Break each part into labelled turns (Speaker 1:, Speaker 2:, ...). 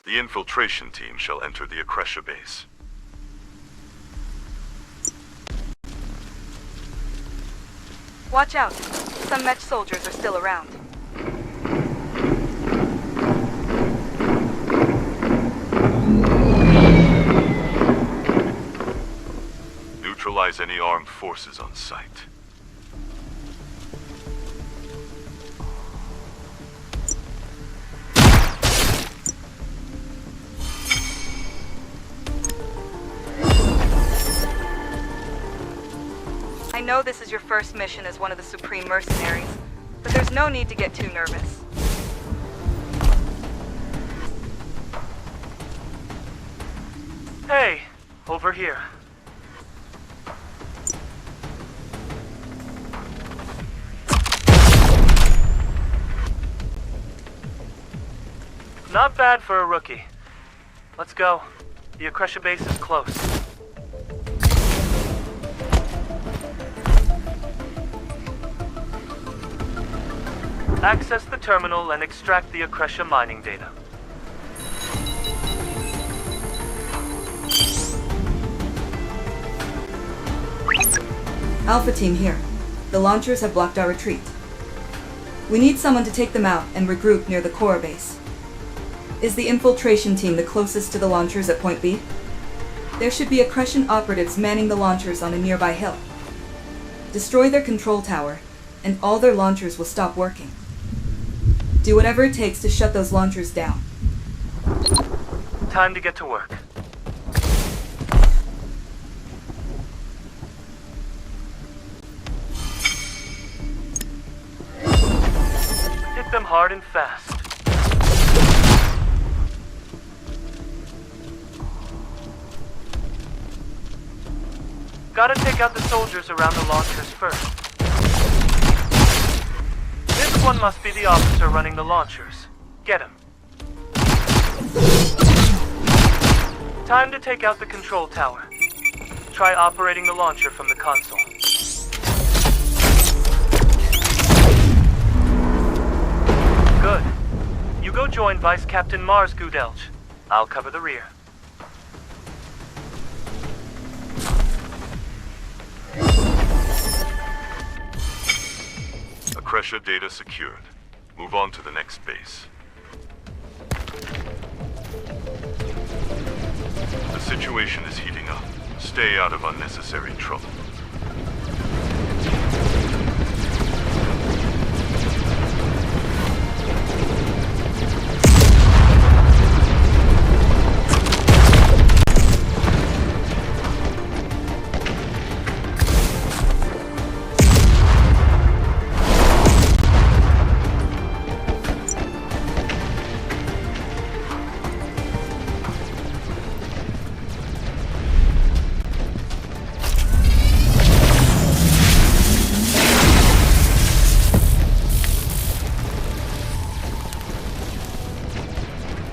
Speaker 1: The infiltration team shall enter the Akresha base.
Speaker 2: Watch out. Some Mech soldiers are still around.
Speaker 1: Neutralize any armed forces on site.
Speaker 2: I know this is your first mission as one of the Supreme Mercenaries, but there's no need to get too nervous.
Speaker 3: Hey, over here. Not bad for a rookie. Let's go. The Akresha base is close. Access the terminal and extract the Akresha mining data.
Speaker 2: Alpha team here. The launchers have blocked our retreat. We need someone to take them out and regroup near the core base. Is the infiltration team the closest to the launchers at Point B? There should be Akreshan operatives manning the launchers on a nearby hill. Destroy their control tower, and all their launchers will stop working. Do whatever it takes to shut those launchers down.
Speaker 3: Time to get to work. Hit them hard and fast. Gotta take out the soldiers around the launchers first. This one must be the officer running the launchers. Get him. Time to take out the control tower. Try operating the launcher from the console. Good. You go join Vice Captain Mars Gudelj. I'll cover the rear.
Speaker 1: Akresha data secured. Move on to the next base. The situation is heating up. Stay out of unnecessary trouble.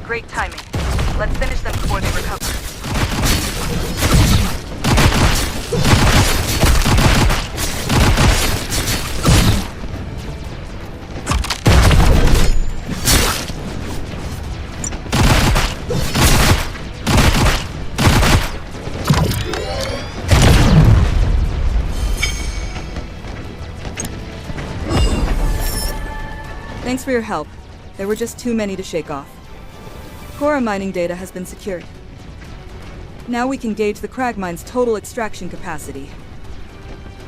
Speaker 2: Great timing. Let's finish them before they recover. Thanks for your help. There were just too many to shake off. Core mining data has been secured. Now we can gauge the crag mine's total extraction capacity.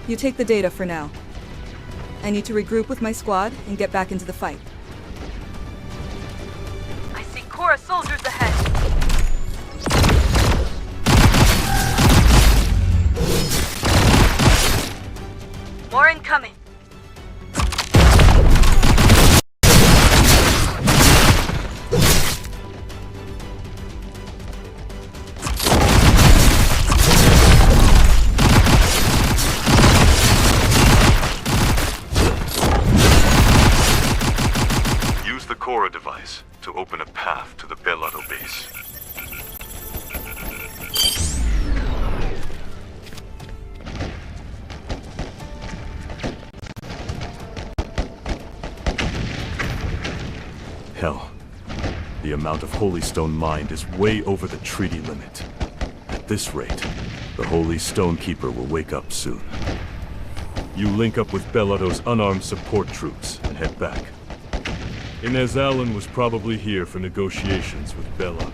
Speaker 2: You take the data for now. I need to regroup with my squad and get back into the fight. I see Cora soldiers ahead. More incoming.
Speaker 1: Cora device to open a path to the Belado base. amount of Holy Stone mined is way over the treaty limit. At this rate, the Holy Stone Keeper will wake up soon. You link up with Belotto's unarmed support troops and head back. Inez Allen was probably here for negotiations with Belotto.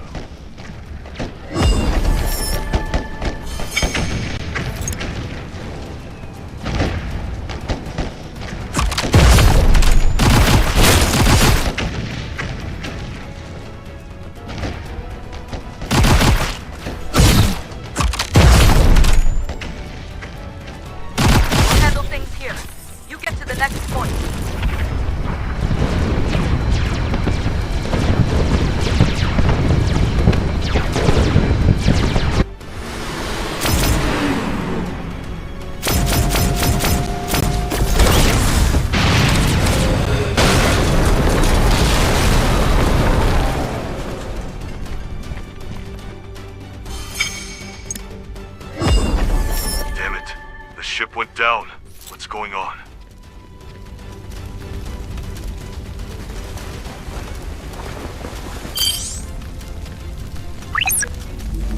Speaker 1: Went down. What's going on?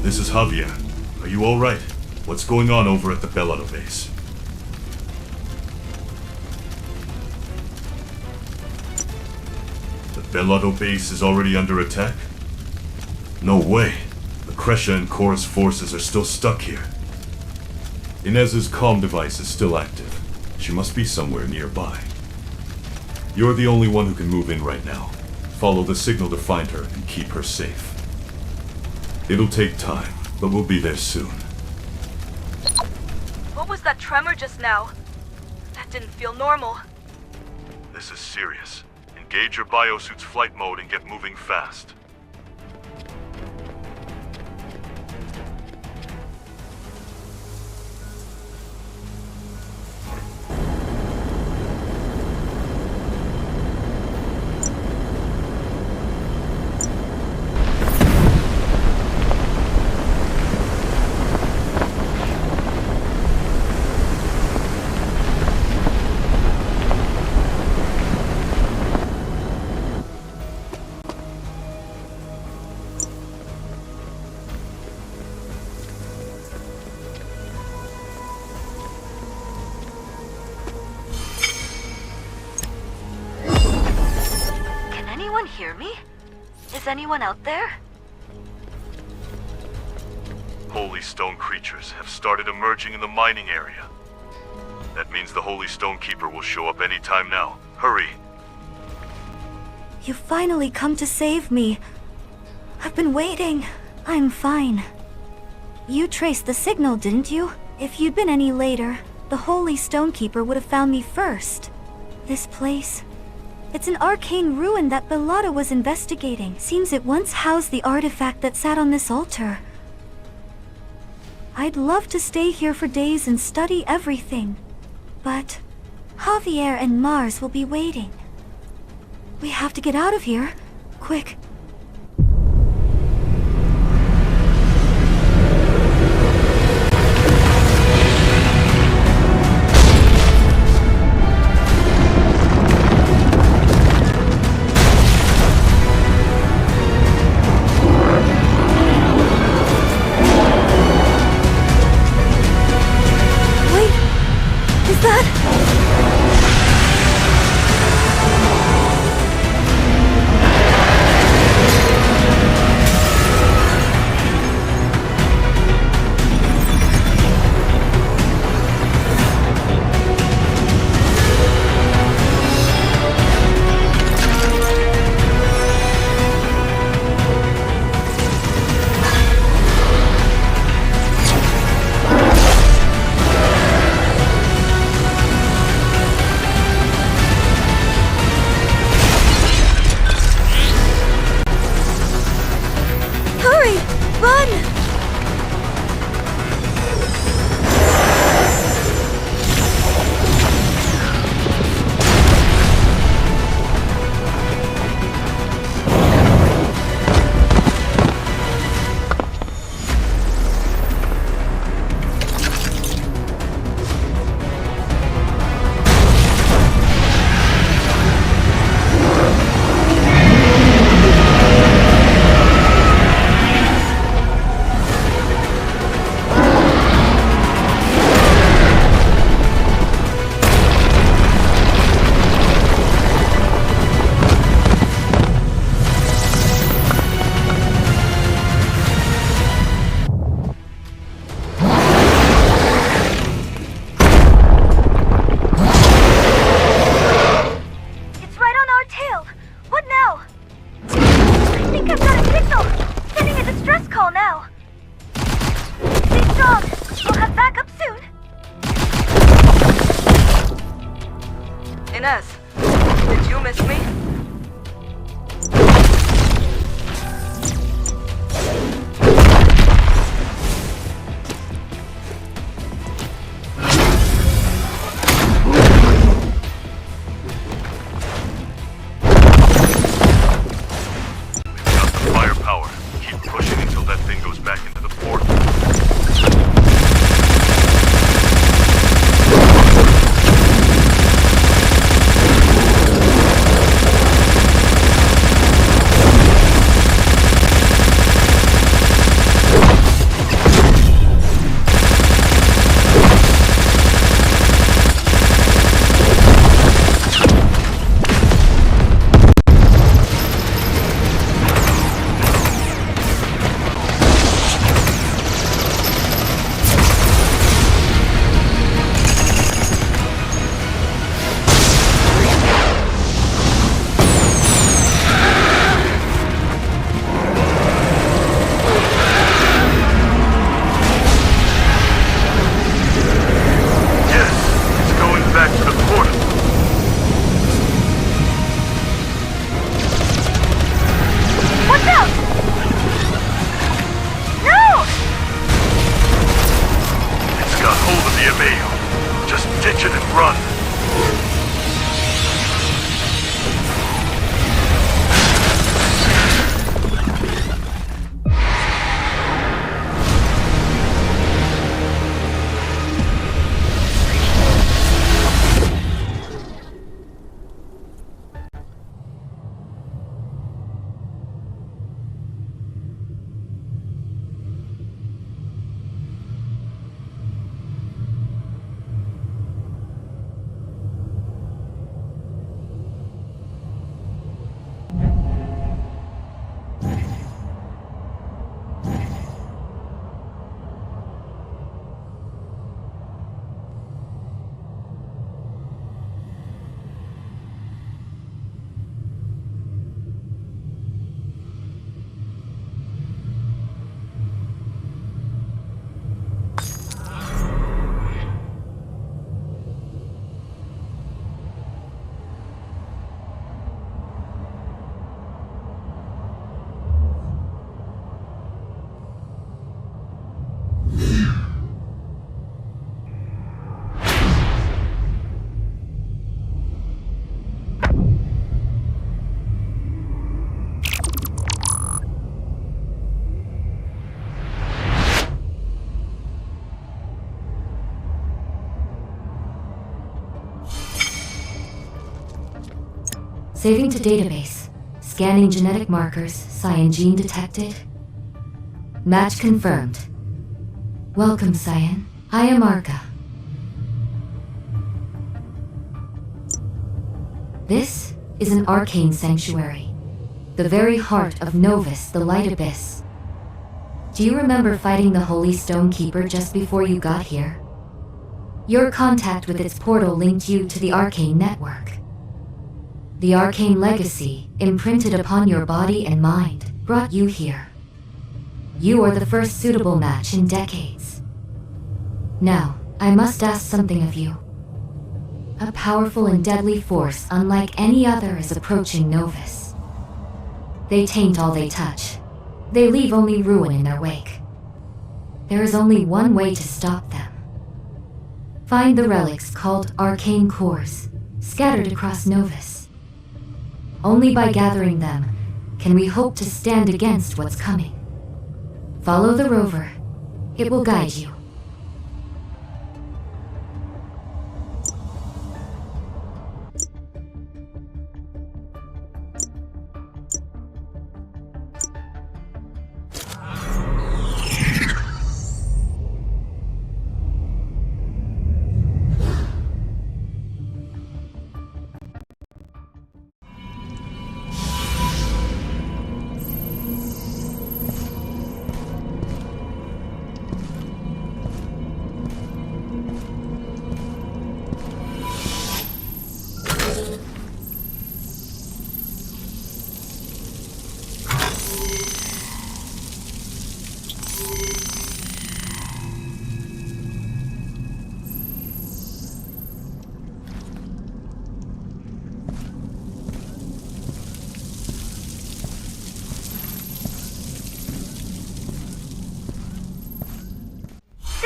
Speaker 1: This is Javier. Are you alright? What's going on over at the Belotto base? The Belotto base is already under attack? No way. Lucretia and Cora's forces are still stuck here. Inez's comm device is still active. She must be somewhere nearby. You're the only one who can move in right now. Follow the signal to find her and keep her safe. It'll take time, but we'll be there soon.
Speaker 2: What was that tremor just now? That didn't feel normal.
Speaker 1: This is serious. Engage your biosuit's flight mode and get moving fast.
Speaker 4: Hear me? Is anyone out there?
Speaker 1: Holy Stone creatures have started emerging in the mining area. That means the Holy Stone Keeper will show up any time now. Hurry!
Speaker 4: You finally come to save me. I've been waiting. I'm fine. You traced the signal, didn't you? If you'd been any later, the Holy Stone Keeper would have found me first. This place... it's an arcane ruin that Belotto was investigating. Seems it once housed the artifact that sat on this altar. I'd love to stay here for days and study everything. But Javier and Mars will be waiting. We have to get out of here. Quick.
Speaker 2: Inez, did you miss me?
Speaker 1: Got the firepower. Keep pushing until that thing goes back into the portal. Just ditch it and run.
Speaker 5: Saving to database. Scanning genetic markers. Cyan gene detected. Match confirmed. Welcome, Cyan. I am Arca. This is an arcane sanctuary. The very heart of Novus, the Light Abyss. Do you remember fighting the Holy Stone Keeper just before you got here? Your contact with its portal linked you to the arcane network. The arcane legacy, imprinted upon your body and mind, brought you here. You are the first suitable match in decades. Now, I must ask something of you. A powerful and deadly force unlike any other is approaching Novus. They taint all they touch. They leave only ruin in their wake. There is only one way to stop them. Find the relics called arcane cores, scattered across Novus. Only by gathering them can we hope to stand against what's coming. Follow the rover. It will guide you.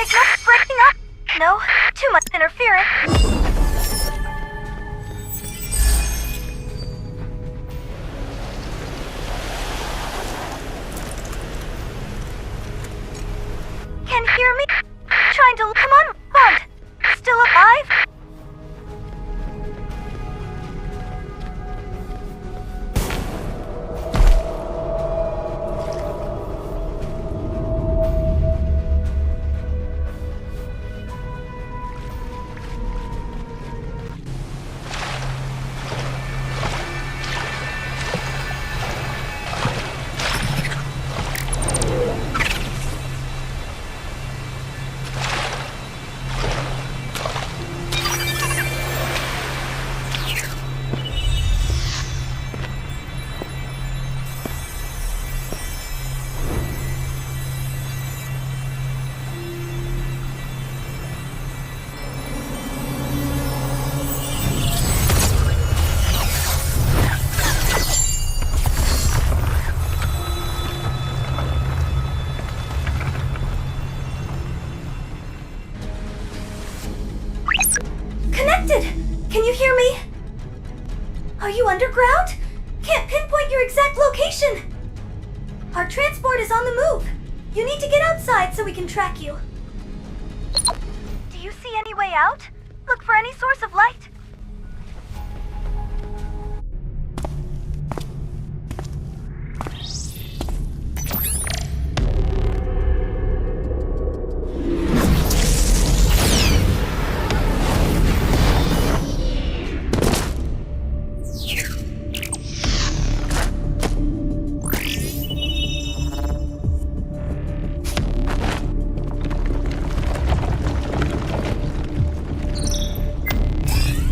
Speaker 4: signal's breaking up. No, too much interference. Can you hear me? Trying to... Come on, Bond. Still alive? Can you hear me? Are you underground? Can't pinpoint your exact location. Our transport is on the move. You need to get outside so we can track you. Do you see any way out? Look for any source of light.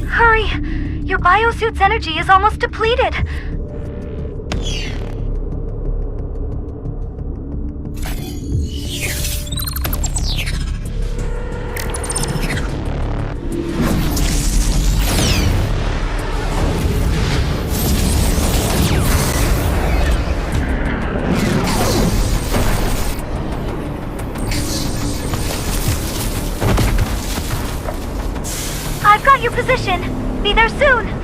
Speaker 4: Hurry! Your biosuit's energy is almost depleted. I've got your position. Be there soon.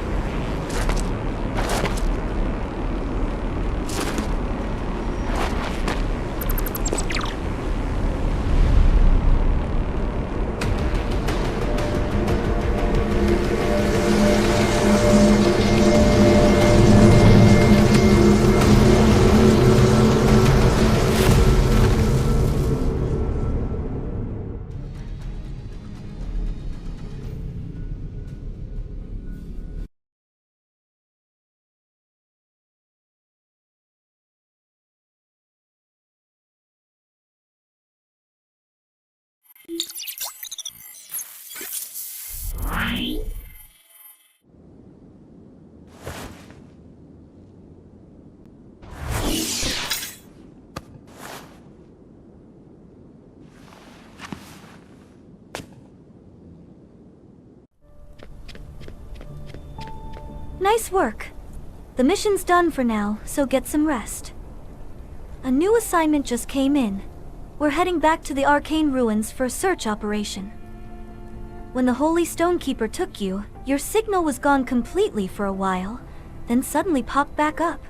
Speaker 4: Nice work. The mission's done for now, so get some rest. A new assignment just came in. We're heading back to the arcane ruins for a search operation. When the Holy Stonekeeper took you, your signal was gone completely for a while, then suddenly popped back up.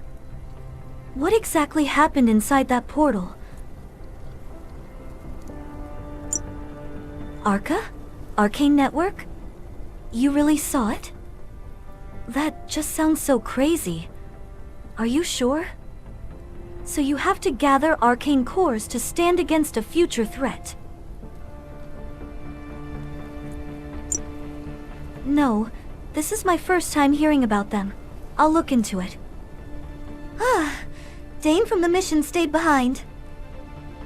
Speaker 4: What exactly happened inside that portal? Arca? Arcane Network? You really saw it? That just sounds so crazy. Are you sure? So you have to gather arcane cores to stand against a future threat. No, this is my first time hearing about them. I'll look into it. Ah, Dane from the mission stayed behind.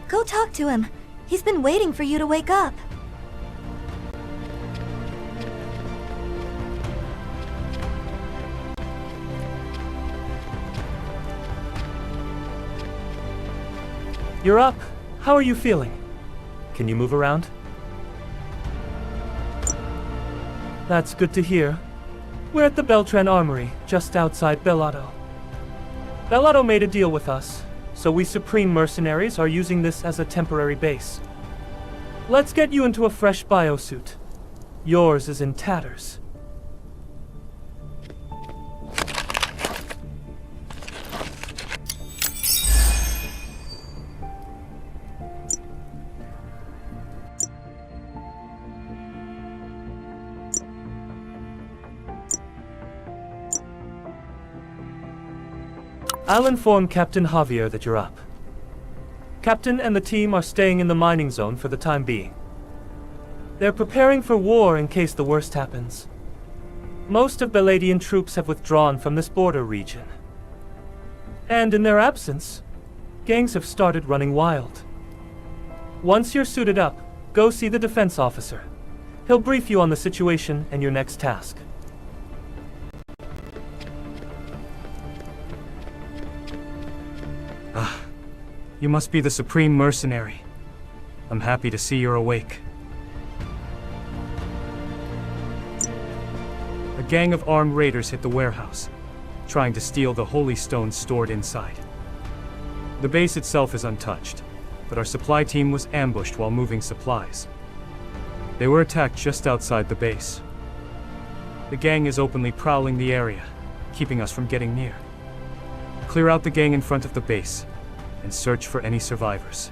Speaker 4: Go talk to him. He's been waiting for you to wake up.
Speaker 3: You're up. How are you feeling? Can you move around? That's good to hear. We're at the Beltran Armory, just outside Bellotto. Bellotto made a deal with us, so we Supreme mercenaries are using this as a temporary base. Let's get you into a fresh biosuit. Yours is in tatters. I'll inform Captain Javier that you're up. Captain and the team are staying in the mining zone for the time being. They're preparing for war in case the worst happens. Most of Beladian troops have withdrawn from this border region. And in their absence, gangs have started running wild. Once you're suited up, go see the defense officer. He'll brief you on the situation and your next task.
Speaker 6: You must be the Supreme Mercenary. I'm happy to see you're awake. A gang of armed raiders hit the warehouse, trying to steal the holy stones stored inside. The base itself is untouched, but our supply team was ambushed while moving supplies. They were attacked just outside the base. The gang is openly prowling the area, keeping us from getting near. Clear out the gang in front of the base, and search for any survivors.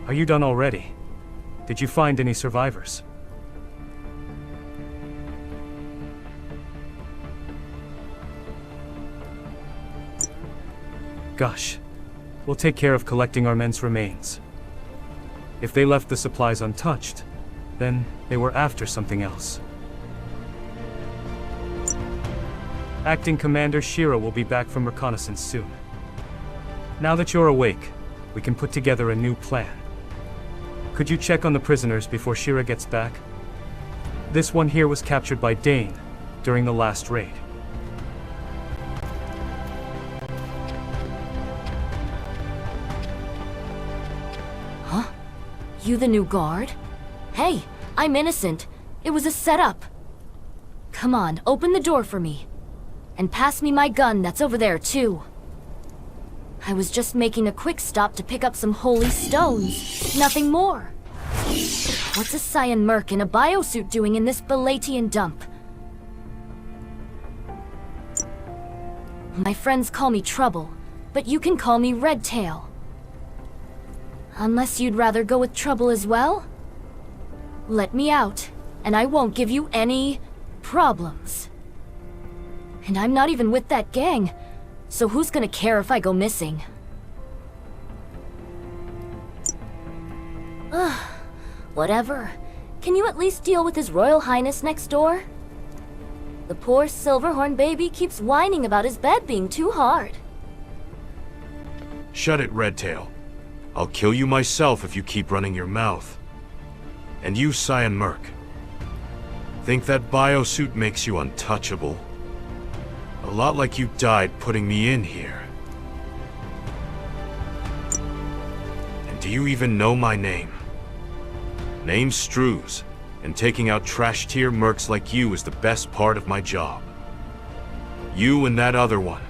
Speaker 6: Are you done already? Did you find any survivors? Gosh, we'll take care of collecting our men's remains. If they left the supplies untouched, then they were after something else. Acting Commander Shira will be back from reconnaissance soon. Now that you're awake, we can put together a new plan. Could you check on the prisoners before Shira gets back? This one here was captured by Dane during the last raid.
Speaker 5: Huh? You the new guard? Hey, I'm innocent. It was a setup. Come on, open the door for me. And pass me my gun that's over there, too. I was just making a quick stop to pick up some holy stones. Nothing more. What's a cyan merc in a biosuit doing in this Belatian dump? My friends call me Trouble, but you can call me Redtail. Unless you'd rather go with Trouble as well? Let me out, and I won't give you any problems. And I'm not even with that gang. So who's gonna care if I go missing? Ugh, whatever. Can you at least deal with His Royal Highness next door? The poor Silverhorn baby keeps whining about his bed being too hard.
Speaker 1: Shut it, Redtail. I'll kill you myself if you keep running your mouth. And you, Cyan Merc. Think that biosuit makes you untouchable? A lot like you died putting me in here. And do you even know my name? Name's Strews, and taking out trash-tier mercs like you is the best part of my job. You and that other one,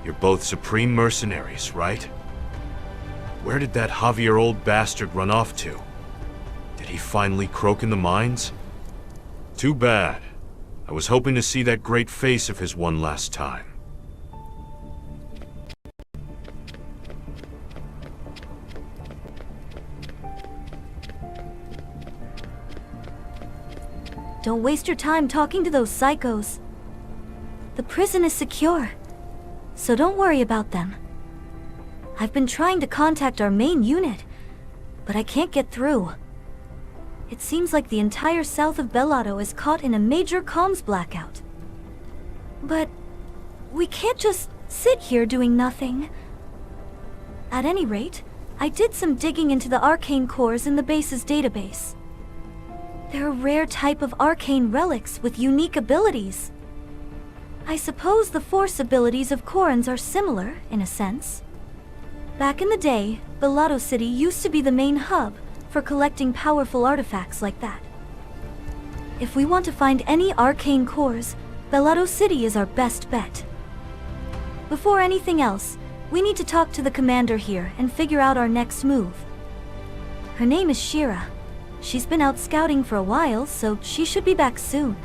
Speaker 1: you're both Supreme Mercenaries, right? Where did that Javier old bastard run off to? Did he finally croak in the mines? Too bad. I was hoping to see that great face of his one last time.
Speaker 4: Don't waste your time talking to those psychos. The prison is secure, so don't worry about them. I've been trying to contact our main unit, but I can't get through. It seems like the entire south of Bellato is caught in a major comms blackout. But we can't just sit here doing nothing. At any rate, I did some digging into the arcane cores in the base's database. They're a rare type of arcane relics with unique abilities. I suppose the force abilities of Corans are similar, in a sense. Back in the day, Bellato City used to be the main hub for collecting powerful artifacts like that. If we want to find any arcane cores, Bellato City is our best bet. Before anything else, we need to talk to the commander here and figure out our next move. Her name is Shira. She's been out scouting for a while, so she should be back soon.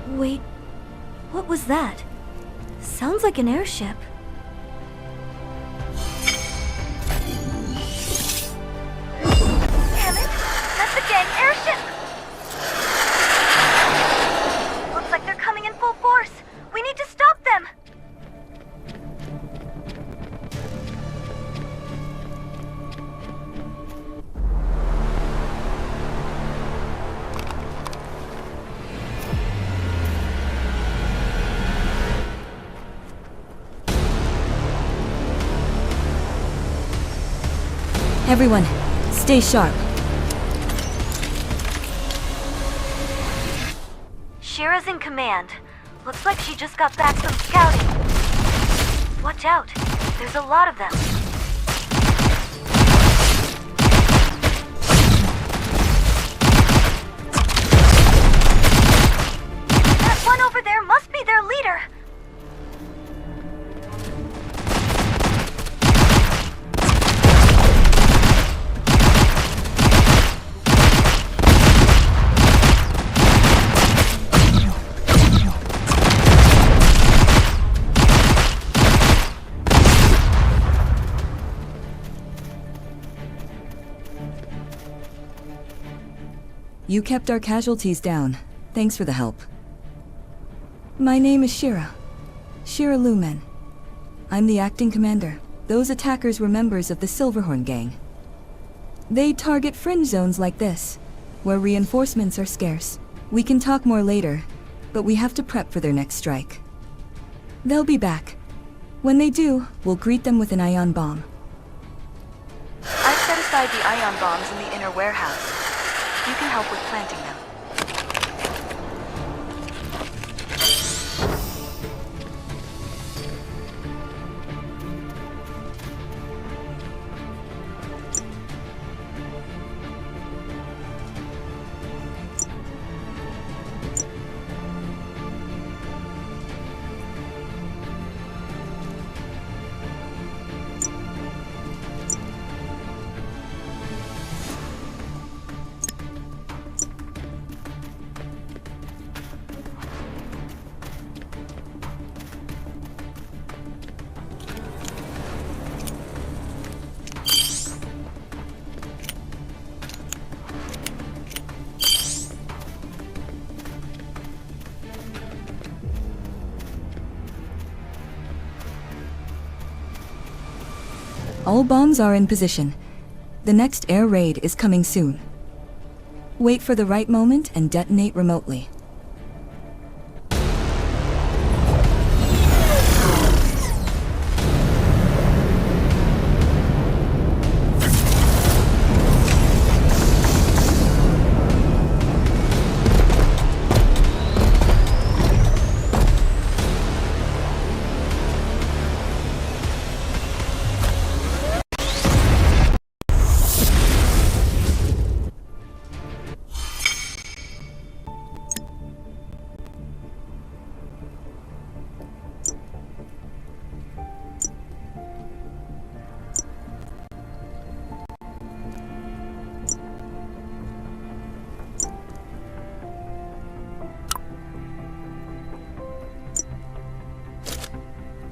Speaker 4: Wait, what was that? Sounds like an airship.
Speaker 7: Damn it! That's the gang airship! Looks like they're coming in full force. We need to stop them!
Speaker 2: Everyone, stay sharp.
Speaker 7: Shira's in command. Looks like she just got back from scouting. Watch out. There's a lot of them. That one over there must be their leader.
Speaker 2: You kept our casualties down. Thanks for the help. My name is Shira. Shira Lumen. I'm the acting commander. Those attackers were members of the Silverhorn gang. They target fringe zones like this, where reinforcements are scarce. We can talk more later, but we have to prep for their next strike. They'll be back. When they do, we'll greet them with an ion bomb.
Speaker 8: I've set aside the ion bombs in the inner warehouse. You can help with planting them.
Speaker 2: All bombs are in position. The next air raid is coming soon. Wait for the right moment and detonate remotely.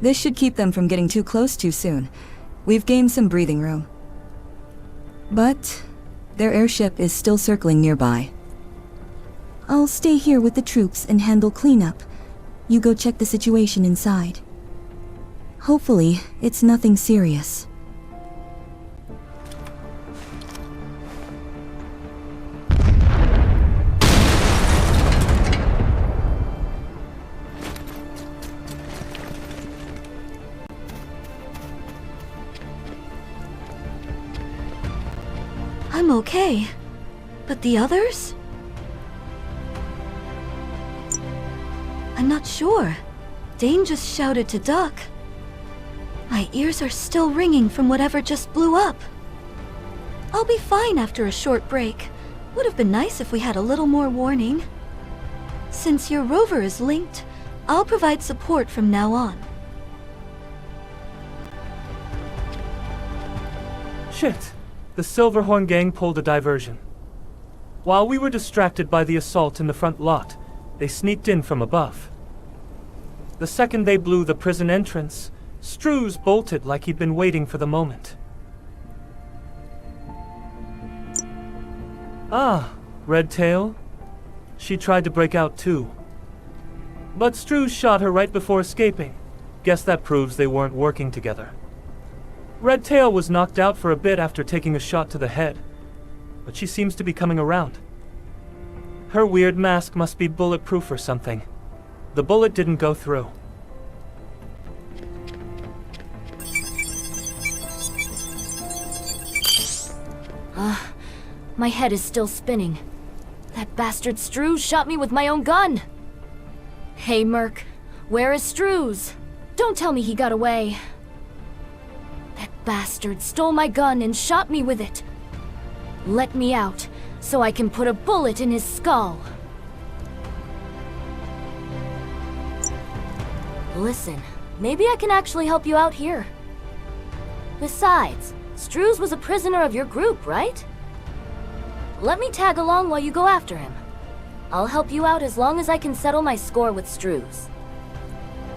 Speaker 2: This should keep them from getting too close too soon. We've gained some breathing room. But their airship is still circling nearby. I'll stay here with the troops and handle cleanup. You go check the situation inside. Hopefully, it's nothing serious.
Speaker 4: I'm okay. But the others? I'm not sure. Dane just shouted to duck. My ears are still ringing from whatever just blew up. I'll be fine after a short break. Would have been nice if we had a little more warning. Since your rover is linked, I'll provide support from now on.
Speaker 3: Shit! The Silverhorn gang pulled a diversion. While we were distracted by the assault in the front lot, they sneaked in from above. The second they blew the prison entrance, Strews bolted like he'd been waiting for the moment. Ah, Redtail. She tried to break out too. But Strews shot her right before escaping. Guess that proves they weren't working together. Redtail was knocked out for a bit after taking a shot to the head, but she seems to be coming around. Her weird mask must be bulletproof or something. The bullet didn't go through.
Speaker 5: My head is still spinning. That bastard Strews shot me with my own gun! Hey, Merc, where is Strews? Don't tell me he got away. That bastard stole my gun and shot me with it. Let me out, so I can put a bullet in his skull. Listen, maybe I can actually help you out here. Besides, Strews was a prisoner of your group, right? Let me tag along while you go after him. I'll help you out as long as I can settle my score with Strews.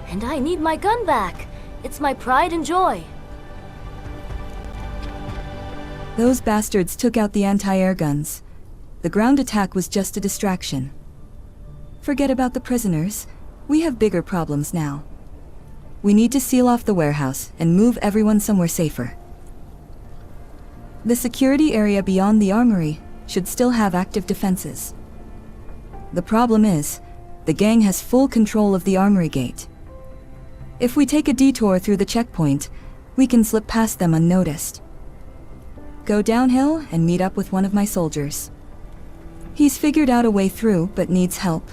Speaker 5: And I need my gun back. It's my pride and joy.
Speaker 2: Those bastards took out the anti-air guns. The ground attack was just a distraction. Forget about the prisoners. We have bigger problems now. We need to seal off the warehouse and move everyone somewhere safer. The security area beyond the armory should still have active defenses. The problem is, the gang has full control of the armory gate. If we take a detour through the checkpoint, we can slip past them unnoticed. Go downhill and meet up with one of my soldiers. He's figured out a way through, but needs help.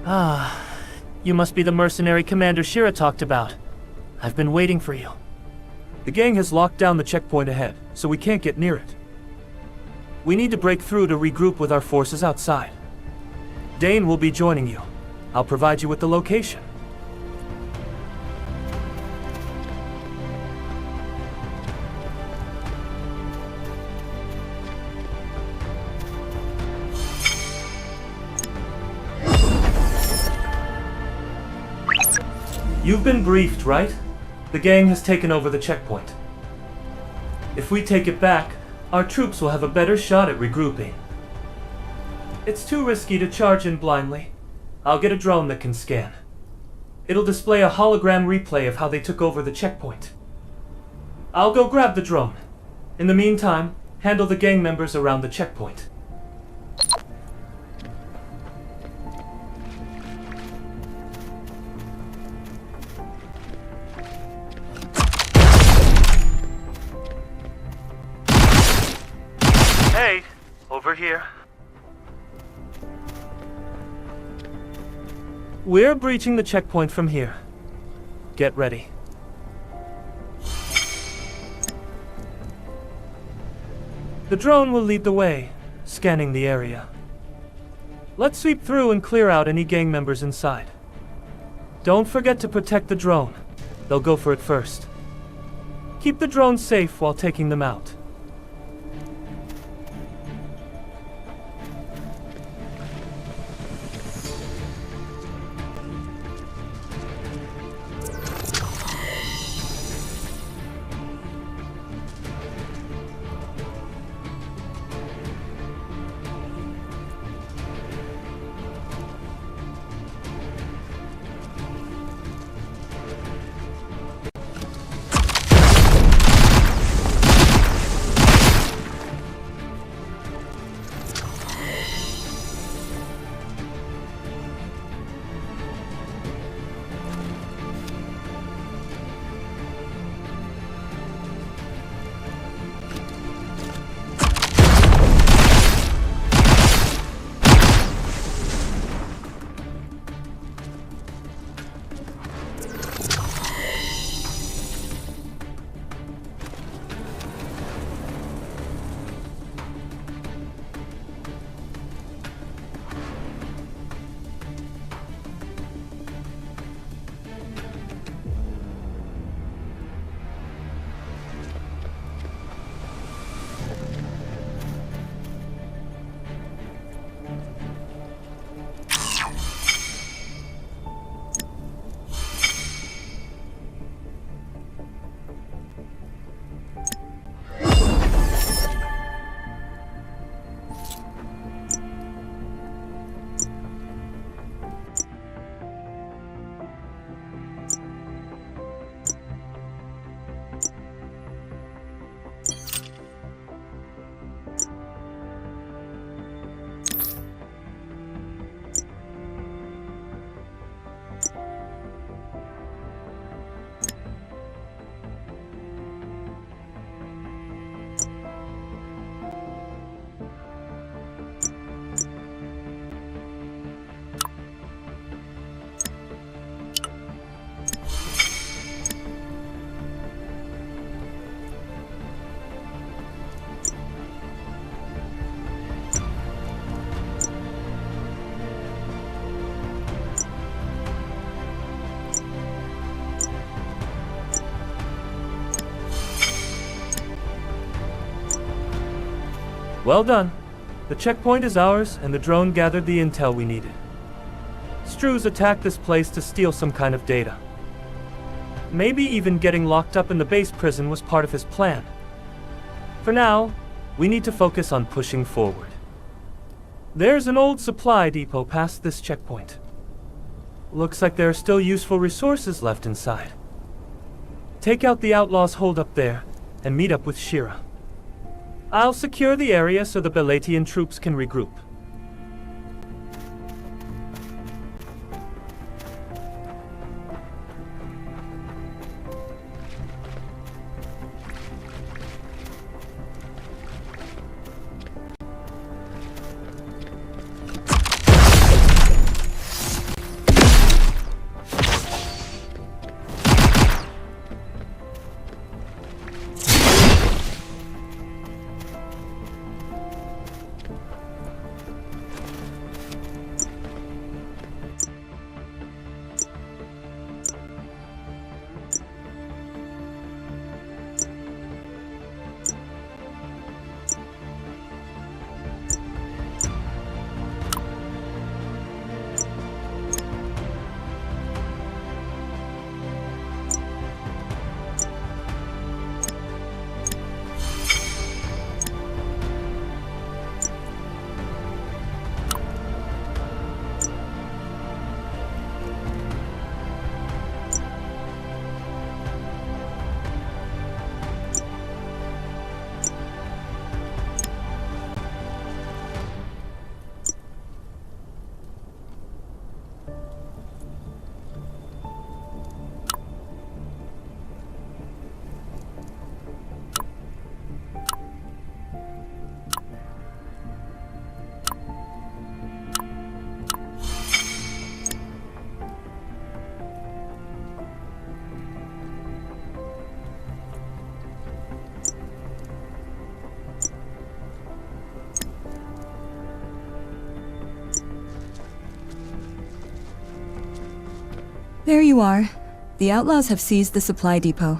Speaker 3: You must be the mercenary Commander Shira talked about. I've been waiting for you. The gang has locked down the checkpoint ahead, so we can't get near it. We need to break through to regroup with our forces outside. Dane will be joining you. I'll provide you with the location. You've been briefed, right? The gang has taken over the checkpoint. If we take it back, our troops will have a better shot at regrouping. It's too risky to charge in blindly. I'll get a drone that can scan. It'll display a hologram replay of how they took over the checkpoint. I'll go grab the drone. In the meantime, handle the gang members around the checkpoint. Hey, over here. We're breaching the checkpoint from here. Get ready. The drone will lead the way, scanning the area. Let's sweep through and clear out any gang members inside. Don't forget to protect the drone. They'll go for it first. Keep the drone safe while taking them out. Well done. The checkpoint is ours, and the drone gathered the intel we needed. Struz attacked this place to steal some kind of data. Maybe even getting locked up in the base prison was part of his plan. For now, we need to focus on pushing forward. There's an old supply depot past this checkpoint. Looks like there are still useful resources left inside. Take out the outlaws hold up there, and meet up with Shira. I'll secure the area so the Belatian troops can regroup.
Speaker 2: There you are. The outlaws have seized the supply depot.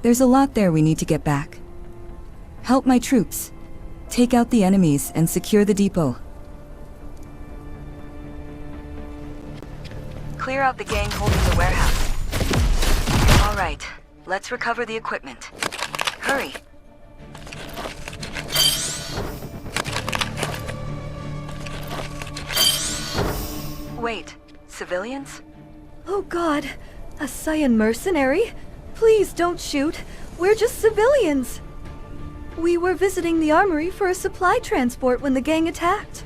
Speaker 2: There's a lot there we need to get back. Help my troops. Take out the enemies and secure the depot.
Speaker 8: Clear out the gang holding the warehouse. All right, let's recover the equipment. Hurry. Wait, civilians?
Speaker 9: Oh God, a Saiyan mercenary? Please don't shoot. We're just civilians. We were visiting the armory for a supply transport when the gang attacked.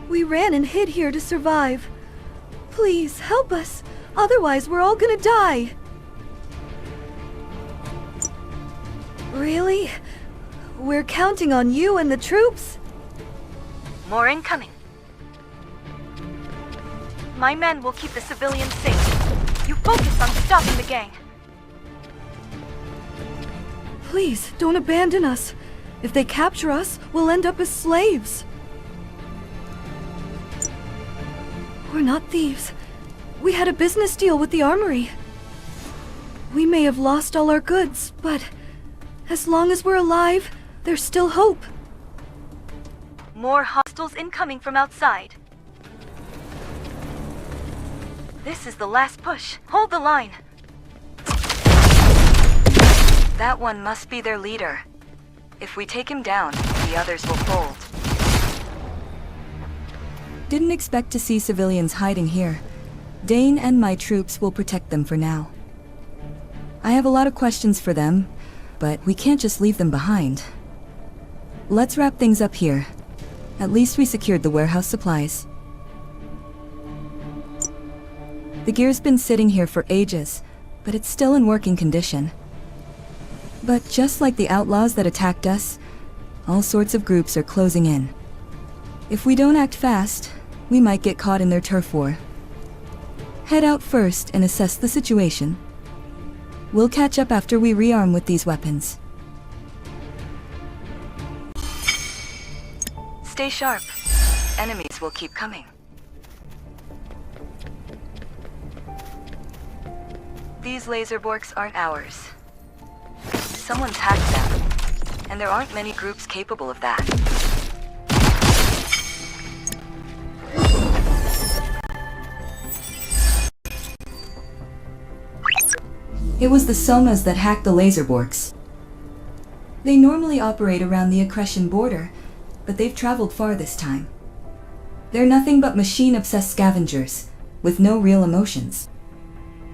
Speaker 9: We ran and hid here to survive. Please, help us. Otherwise, we're all gonna die. Really? We're counting on you and the troops?
Speaker 8: More incoming. My men will keep the civilians safe. You focus on stopping the gang.
Speaker 9: Please, don't abandon us. If they capture us, we'll end up as slaves. We're not thieves. We had a business deal with the armory. We may have lost all our goods, but as long as we're alive, there's still hope.
Speaker 8: More hostiles incoming from outside. This is the last push. Hold the line. That one must be their leader. If we take him down, the others will fold.
Speaker 2: Didn't expect to see civilians hiding here. Dane and my troops will protect them for now. I have a lot of questions for them, but we can't just leave them behind. Let's wrap things up here. At least we secured the warehouse supplies. The gear's been sitting here for ages, but it's still in working condition. But just like the outlaws that attacked us, all sorts of groups are closing in. If we don't act fast, we might get caught in their turf war. Head out first and assess the situation. We'll catch up after we rearm with these weapons.
Speaker 8: Stay sharp. Enemies will keep coming. These laser borks aren't ours. Someone's hacked them, and there aren't many groups capable of that.
Speaker 2: It was the Somas that hacked the laser borks. They normally operate around the Accretion border, but they've traveled far this time. They're nothing but machine-obsessed scavengers, with no real emotions.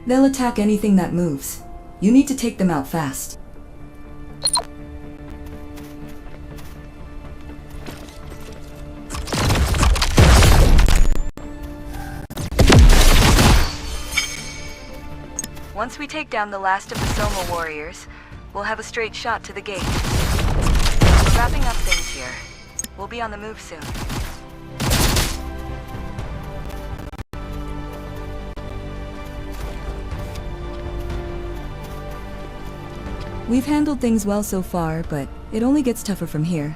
Speaker 2: They'll attack anything that moves. You need to take them out fast.
Speaker 8: Once we take down the last of the Soma warriors, we'll have a straight shot to the gate. We're wrapping up things here. We'll be on the move soon.
Speaker 2: We've handled things well so far, but it only gets tougher from here.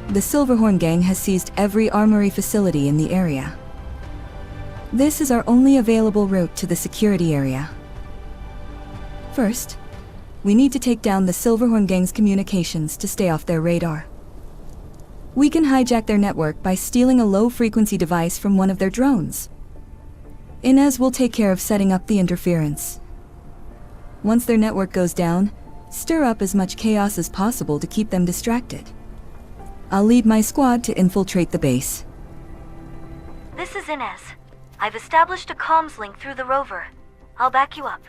Speaker 2: The Silverhorn gang has seized every armory facility in the area. This is our only available route to the security area. First, we need to take down the Silverhorn gang's communications to stay off their radar. We can hijack their network by stealing a low-frequency device from one of their drones. Inez will take care of setting up the interference. Once their network goes down, stir up as much chaos as possible to keep them distracted. I'll lead my squad to infiltrate the base.
Speaker 7: This is Inez. I've established a comms link through the rover. I'll back you up.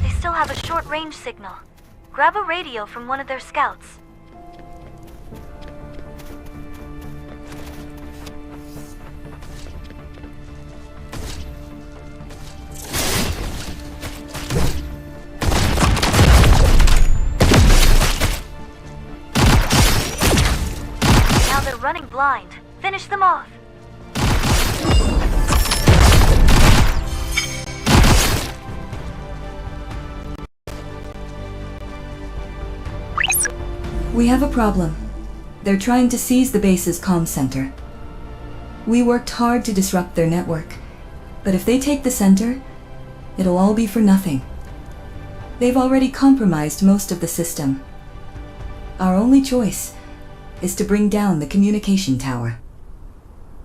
Speaker 7: They still have a short-range signal. Grab a radio from one of their scouts. Running blind. Finish them off.
Speaker 2: We have a problem. They're trying to seize the base's comm center. We worked hard to disrupt their network, but if they take the center, it'll all be for nothing. They've already compromised most of the system. Our only choice is to bring down the communication tower.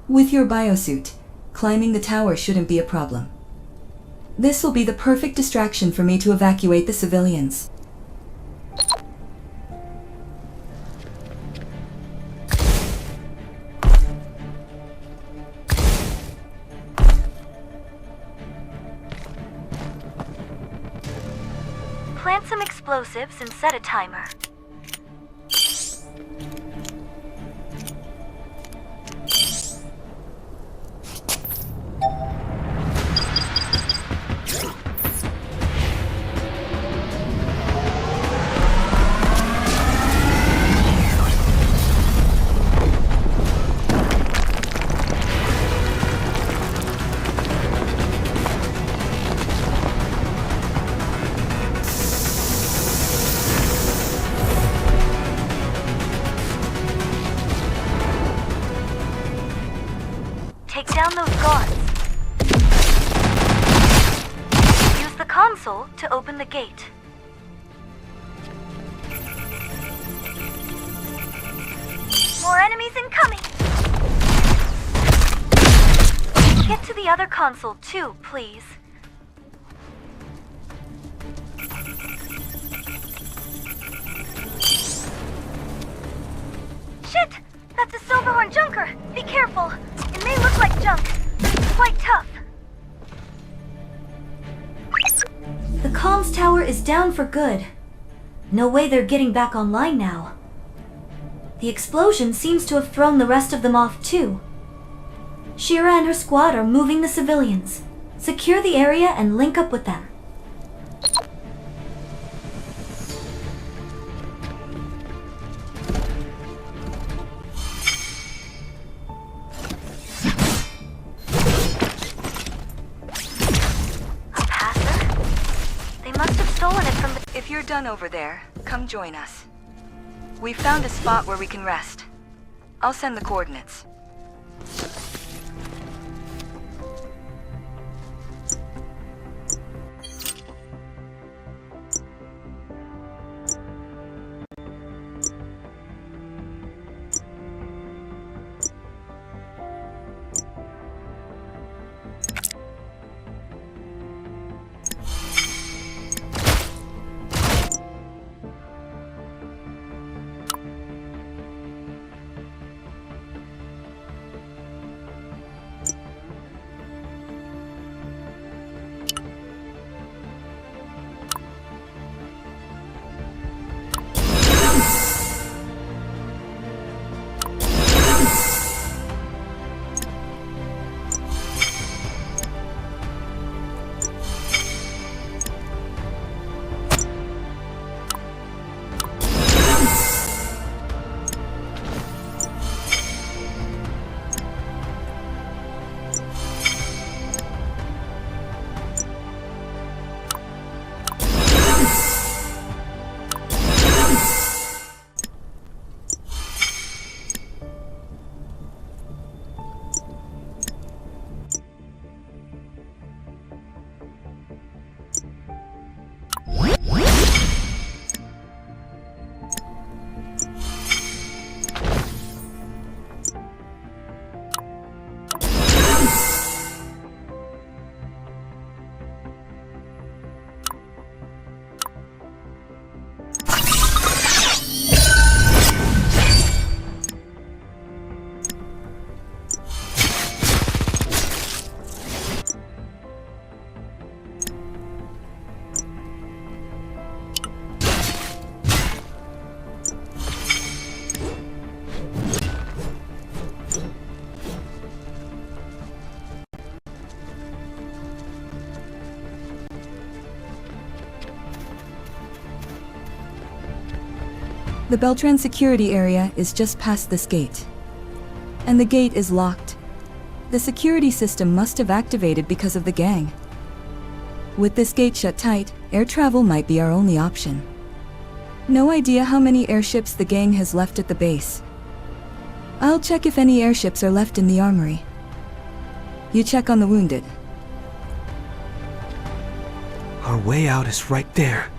Speaker 2: With your biosuit, climbing the tower shouldn't be a problem. This will be the perfect distraction for me to evacuate the civilians.
Speaker 7: Plant some explosives and set a timer. Take down those guards. Use the console to open the gate. More enemies incoming! Get to the other console too, please. Shit! That's a Silverhorn Junker! Be careful! It may look like junk, but it's quite tough.
Speaker 4: The comms tower is down for good. No way they're getting back online now. The explosion seems to have thrown the rest of them off too. Shira and her squad are moving the civilians. Secure the area and link up with them.
Speaker 8: If you're done over there, come join us. We found a spot where we can rest. I'll send the coordinates.
Speaker 2: The Beltran security area is just past this gate. And the gate is locked. The security system must have activated because of the gang. With this gate shut tight, air travel might be our only option. No idea how many airships the gang has left at the base. I'll check if any airships are left in the armory. You check on the wounded.
Speaker 10: Our way out is right there,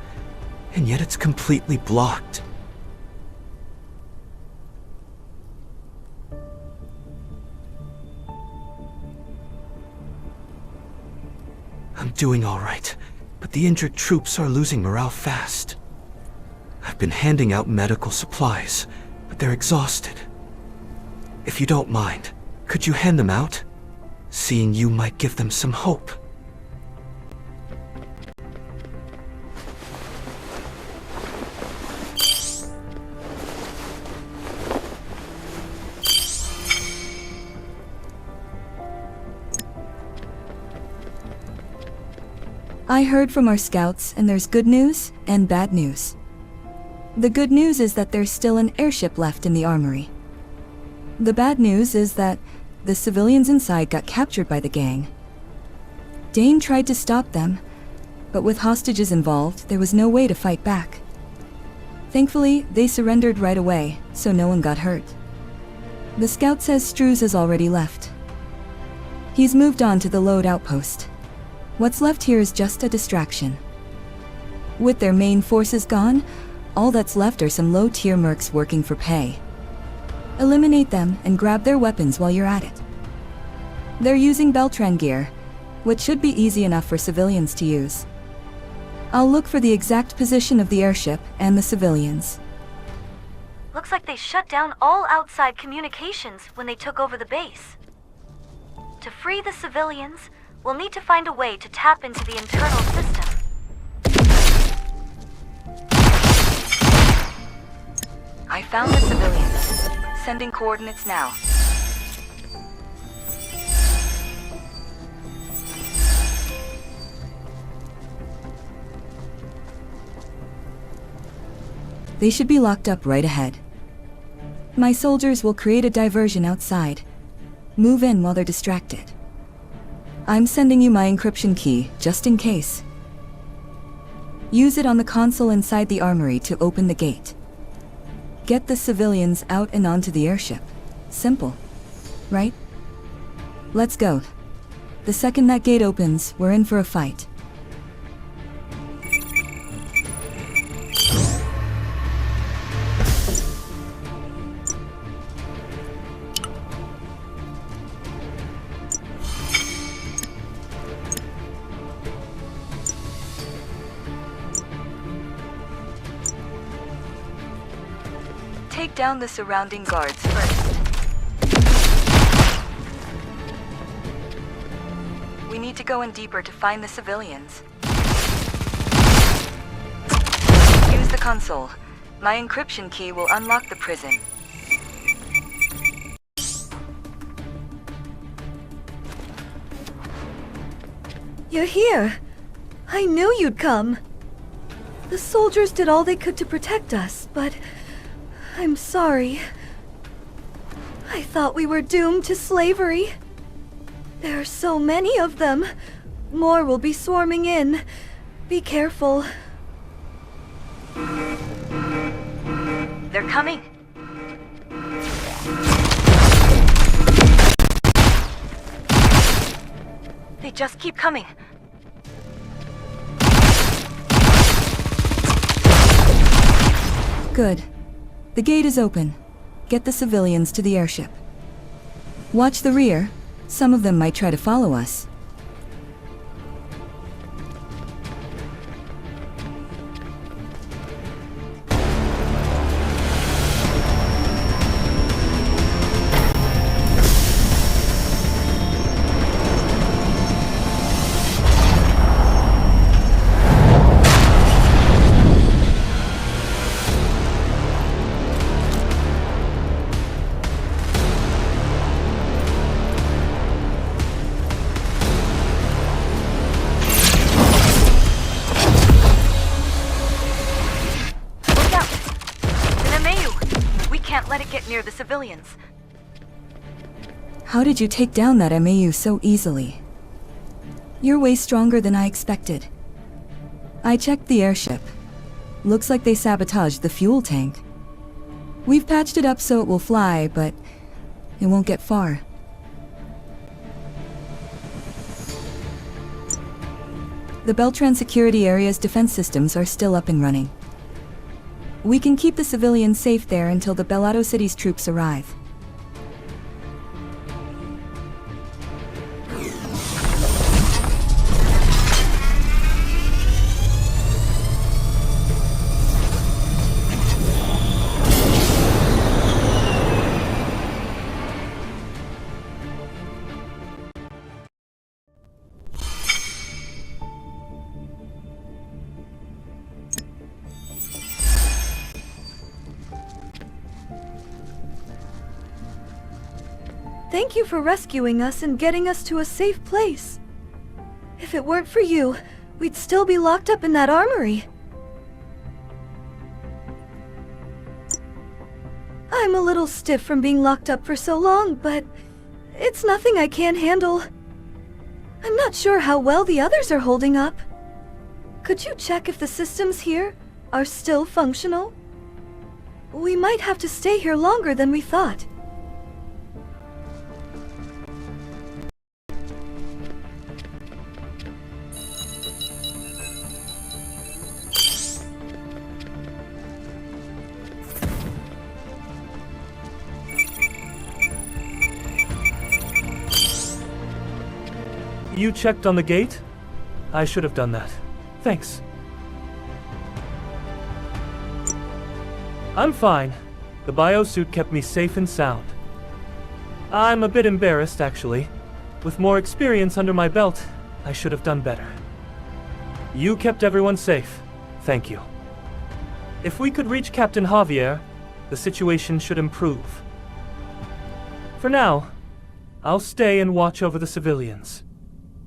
Speaker 10: and yet it's completely blocked. I'm doing all right, but the injured troops are losing morale fast. I've been handing out medical supplies, but they're exhausted. If you don't mind, could you hand them out? Seeing you might give them some hope.
Speaker 2: I heard from our scouts, and there's good news and bad news. The good news is that there's still an airship left in the armory. The bad news is that the civilians inside got captured by the gang. Dane tried to stop them, but with hostages involved, there was no way to fight back. Thankfully, they surrendered right away, so no one got hurt. The scout says Struz has already left. He's moved on to the load outpost. What's left here is just a distraction. With their main forces gone, all that's left are some low-tier mercs working for pay. Eliminate them and grab their weapons while you're at it. They're using Beltran gear, which should be easy enough for civilians to use. I'll look for the exact position of the airship and the civilians.
Speaker 7: Looks like they shut down all outside communications when they took over the base. To free the civilians, we'll need to find a way to tap into the internal system.
Speaker 8: I found the civilians. Sending coordinates now.
Speaker 2: They should be locked up right ahead. My soldiers will create a diversion outside. Move in while they're distracted. I'm sending you my encryption key, just in case. Use it on the console inside the armory to open the gate. Get the civilians out and onto the airship. Simple, right? Let's go. The second that gate opens, we're in for a fight.
Speaker 8: Take down the surrounding guards first. We need to go in deeper to find the civilians. Use the console. My encryption key will unlock the prison.
Speaker 9: You're here. I knew you'd come. The soldiers did all they could to protect us, but I'm sorry. I thought we were doomed to slavery. There are so many of them. More will be swarming in. Be careful.
Speaker 7: They're coming. They just keep coming.
Speaker 2: Good. The gate is open. Get the civilians to the airship. Watch the rear. Some of them might try to follow us.
Speaker 7: Let it get near the civilians.
Speaker 2: How did you take down that MAU so easily? You're way stronger than I expected. I checked the airship. Looks like they sabotaged the fuel tank. We've patched it up so it will fly, but it won't get far. The Beltran security area's defense systems are still up and running. We can keep the civilians safe there until the Bellato City's troops arrive.
Speaker 9: Thank you for rescuing us and getting us to a safe place. If it weren't for you, we'd still be locked up in that armory. I'm a little stiff from being locked up for so long, but it's nothing I can't handle. I'm not sure how well the others are holding up. Could you check if the systems here are still functional? We might have to stay here longer than we thought.
Speaker 3: You checked on the gate? I should have done that. Thanks. I'm fine. The biosuit kept me safe and sound. I'm a bit embarrassed, actually. With more experience under my belt, I should have done better. You kept everyone safe. Thank you. If we could reach Captain Javier, the situation should improve. For now, I'll stay and watch over the civilians.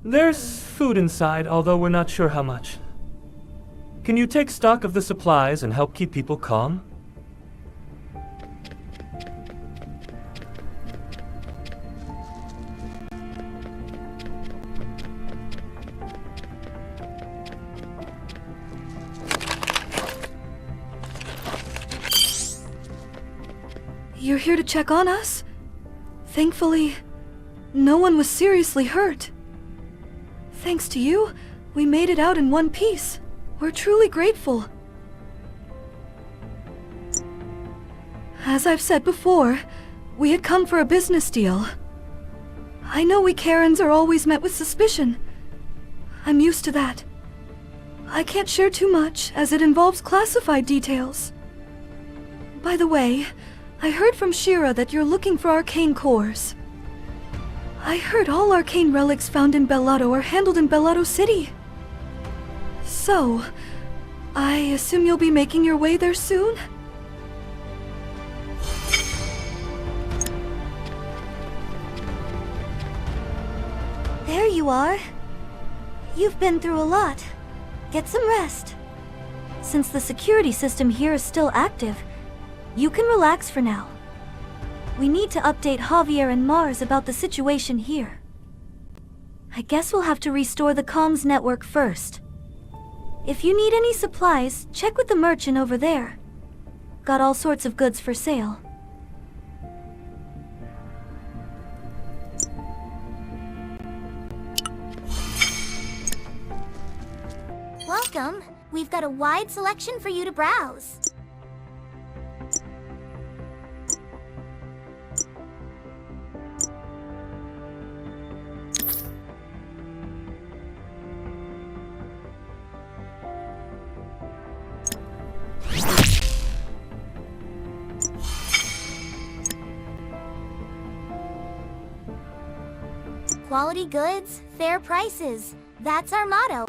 Speaker 3: There's food inside, although we're not sure how much. Can you take stock of the supplies and help keep people calm?
Speaker 9: You're here to check on us? Thankfully, no one was seriously hurt. Thanks to you, we made it out in one piece. We're truly grateful. As I've said before, we had come for a business deal. I know we Karens are always met with suspicion. I'm used to that. I can't share too much, as it involves classified details. By the way, I heard from Shira that you're looking for arcane cores. I heard all arcane relics found in Bellato are handled in Bellato City. So, I assume you'll be making your way there soon?
Speaker 4: There you are. You've been through a lot. Get some rest. Since the security system here is still active, you can relax for now. We need to update Javier and Mars about the situation here. I guess we'll have to restore the comms network first. If you need any supplies, check with the merchant over there. Got all sorts of goods for sale.
Speaker 11: Welcome. We've got a wide selection for you to browse. Quality goods, fair prices. That's our motto.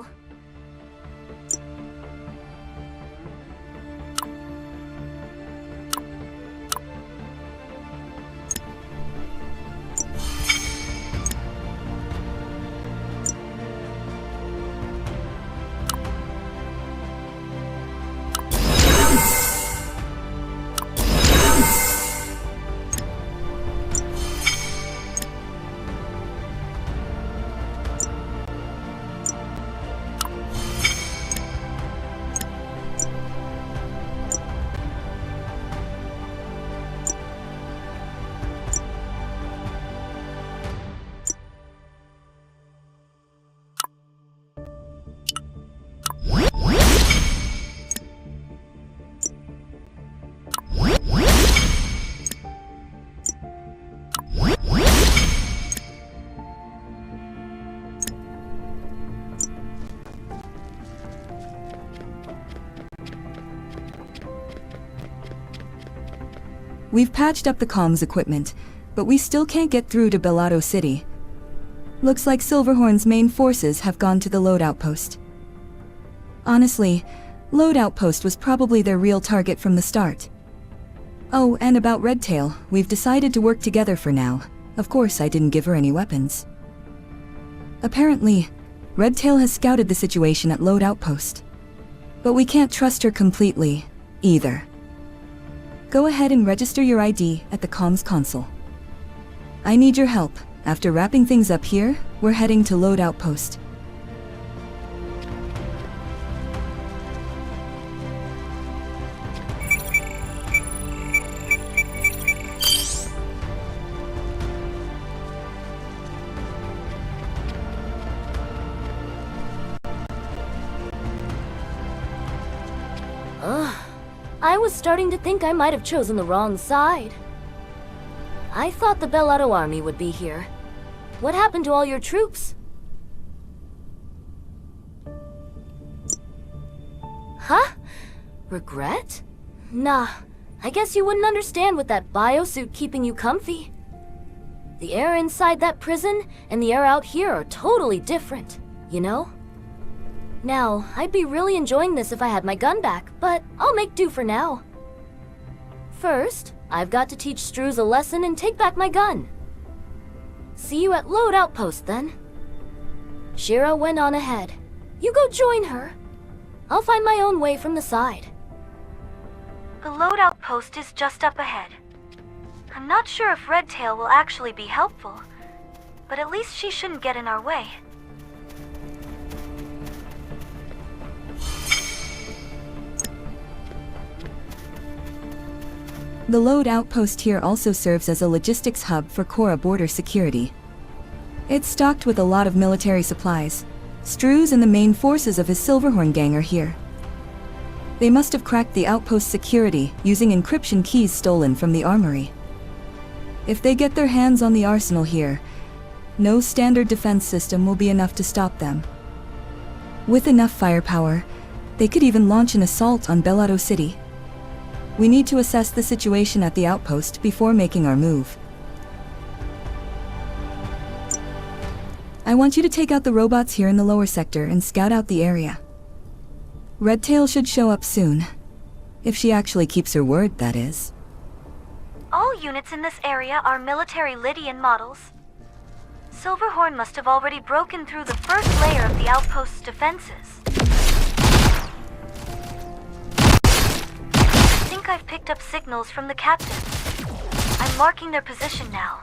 Speaker 2: We've patched up the comms equipment, but we still can't get through to Bellado City. Looks like Silverhorn's main forces have gone to the load outpost. Honestly, load outpost was probably their real target from the start. Oh, and about Redtail, we've decided to work together for now. Of course, I didn't give her any weapons. Apparently, Redtail has scouted the situation at load outpost. But we can't trust her completely, either. Go ahead and register your ID at the comms console. I need your help. After wrapping things up here, we're heading to load outpost.
Speaker 12: I was starting to think I might have chosen the wrong side. I thought the Bellado army would be here. What happened to all your troops? Huh? Regret? Nah, I guess you wouldn't understand with that biosuit keeping you comfy. The air inside that prison and the air out here are totally different, you know? Now, I'd be really enjoying this if I had my gun back, but I'll make do for now. First, I've got to teach Struz a lesson and take back my gun. See you at load outpost then. Shira went on ahead. You go join her. I'll find my own way from the side.
Speaker 7: The load outpost is just up ahead. I'm not sure if Redtail will actually be helpful, but at least she shouldn't get in our way.
Speaker 2: The load outpost here also serves as a logistics hub for Korra border security. It's stocked with a lot of military supplies. Struz and the main forces of his Silverhorn gang are here. They must have cracked the outpost security using encryption keys stolen from the armory. If they get their hands on the arsenal here, no standard defense system will be enough to stop them. With enough firepower, they could even launch an assault on Bellado City. We need to assess the situation at the outpost before making our move. I want you to take out the robots here in the lower sector and scout out the area. Redtail should show up soon. If she actually keeps her word, that is.
Speaker 7: All units in this area are military Lydian models. Silverhorn must have already broken through the first layer of the outpost's defenses. I think I've picked up signals from the captains. I'm marking their position now.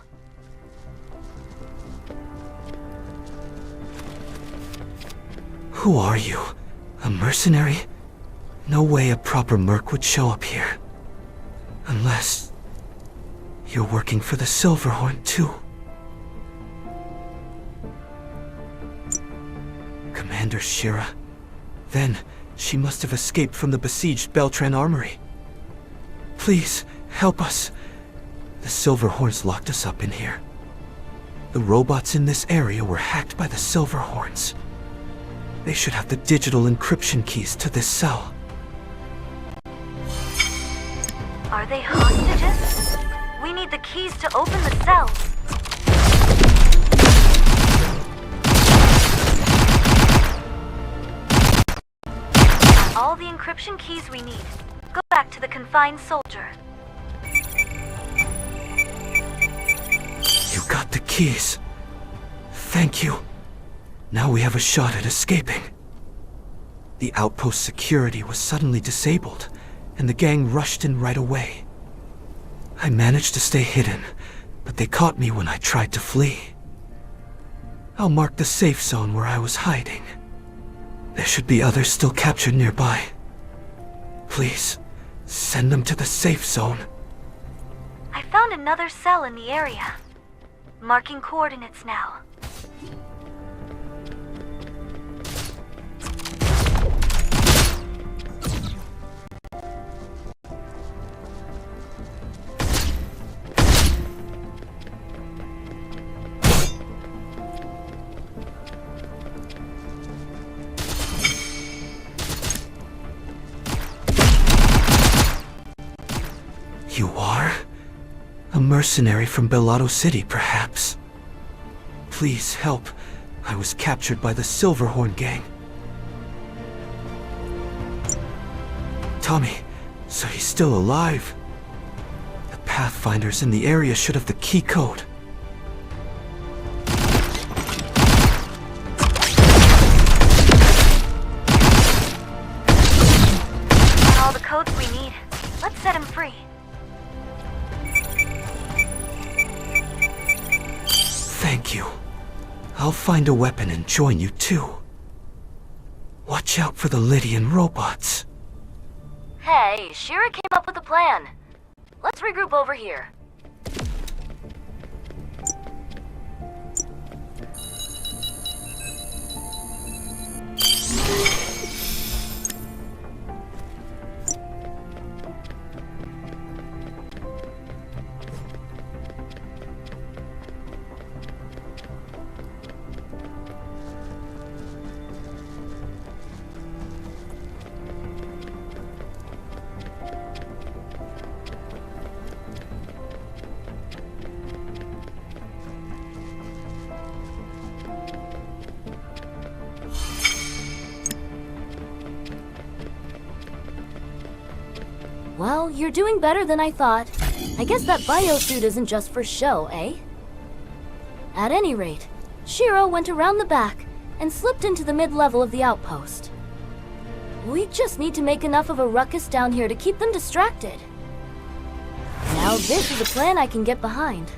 Speaker 10: Who are you? A mercenary? No way a proper merc would show up here. Unless... you're working for the Silverhorn, too. Commander Shira. Then, she must have escaped from the besieged Beltran Armory. Please, help us. The Silverhorns locked us up in here. The robots in this area were hacked by the Silverhorns. They should have the digital encryption keys to this cell.
Speaker 7: Are they hostages? We need the keys to open the cells. All the encryption keys we need. Go back to the confined soldier.
Speaker 10: You got the keys. Thank you. Now we have a shot at escaping. The outpost security was suddenly disabled, and the gang rushed in right away. I managed to stay hidden, but they caught me when I tried to flee. I'll mark the safe zone where I was hiding. There should be others still captured nearby. Please, send them to the safe zone.
Speaker 7: I found another cell in the area. Marking coordinates now.
Speaker 10: You are? A mercenary from Bellotto City, perhaps. Please help. I was captured by the Silverhorn gang. Tommy, so he's still alive. The Pathfinders in the area should have the key code.
Speaker 7: Got all the codes we need. Let's set him free.
Speaker 10: Thank you. I'll find a weapon and join you too. Watch out for the Lydian robots.
Speaker 12: Hey, Shira came up with a plan. Let's regroup over here. Well, you're doing better than I thought. I guess that biosuit isn't just for show, eh? At any rate, Shiro went around the back and slipped into the mid-level of the outpost. We just need to make enough of a ruckus down here to keep them distracted. Now this is a plan I can get behind.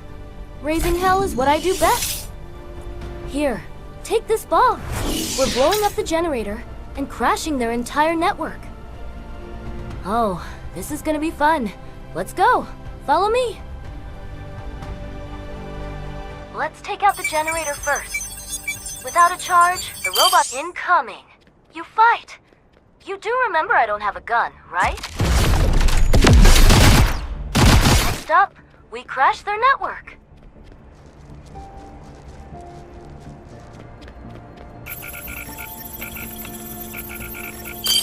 Speaker 12: Raising hell is what I do best. Here, take this bomb. We're blowing up the generator and crashing their entire network. Oh, this is gonna be fun. Let's go. Follow me. Let's take out the generator first. Without a charge, the robot incoming. You fight. You do remember I don't have a gun, right? Next up, we crash their network.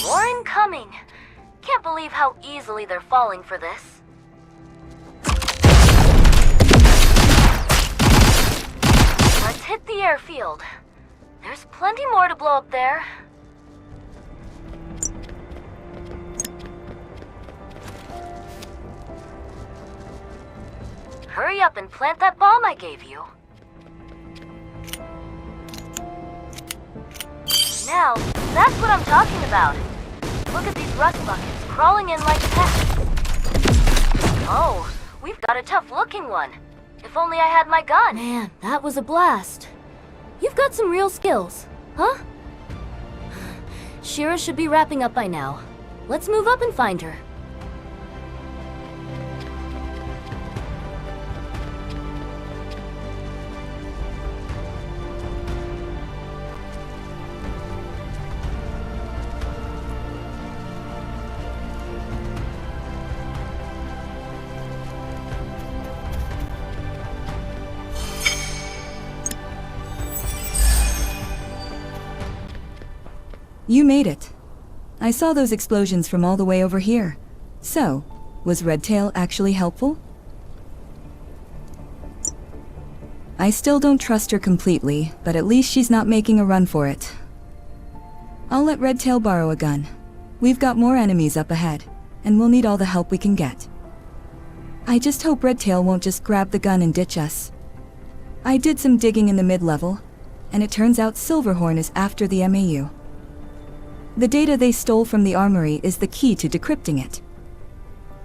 Speaker 12: More incoming. Can't believe how easily they're falling for this. Let's hit the airfield. There's plenty more to blow up there. Hurry up and plant that bomb I gave you. Now, that's what I'm talking about. Look at these rust buckets crawling in like pests. Oh, we've got a tough-looking one. If only I had my gun. Man, that was a blast. You've got some real skills, huh? Shira should be wrapping up by now. Let's move up and find her.
Speaker 2: You made it. I saw those explosions from all the way over here. So, was Redtail actually helpful? I still don't trust her completely, but at least she's not making a run for it. I'll let Redtail borrow a gun. We've got more enemies up ahead, and we'll need all the help we can get. I just hope Redtail won't just grab the gun and ditch us. I did some digging in the mid-level, and it turns out Silverhorn is after the MAU. The data they stole from the armory is the key to decrypting it.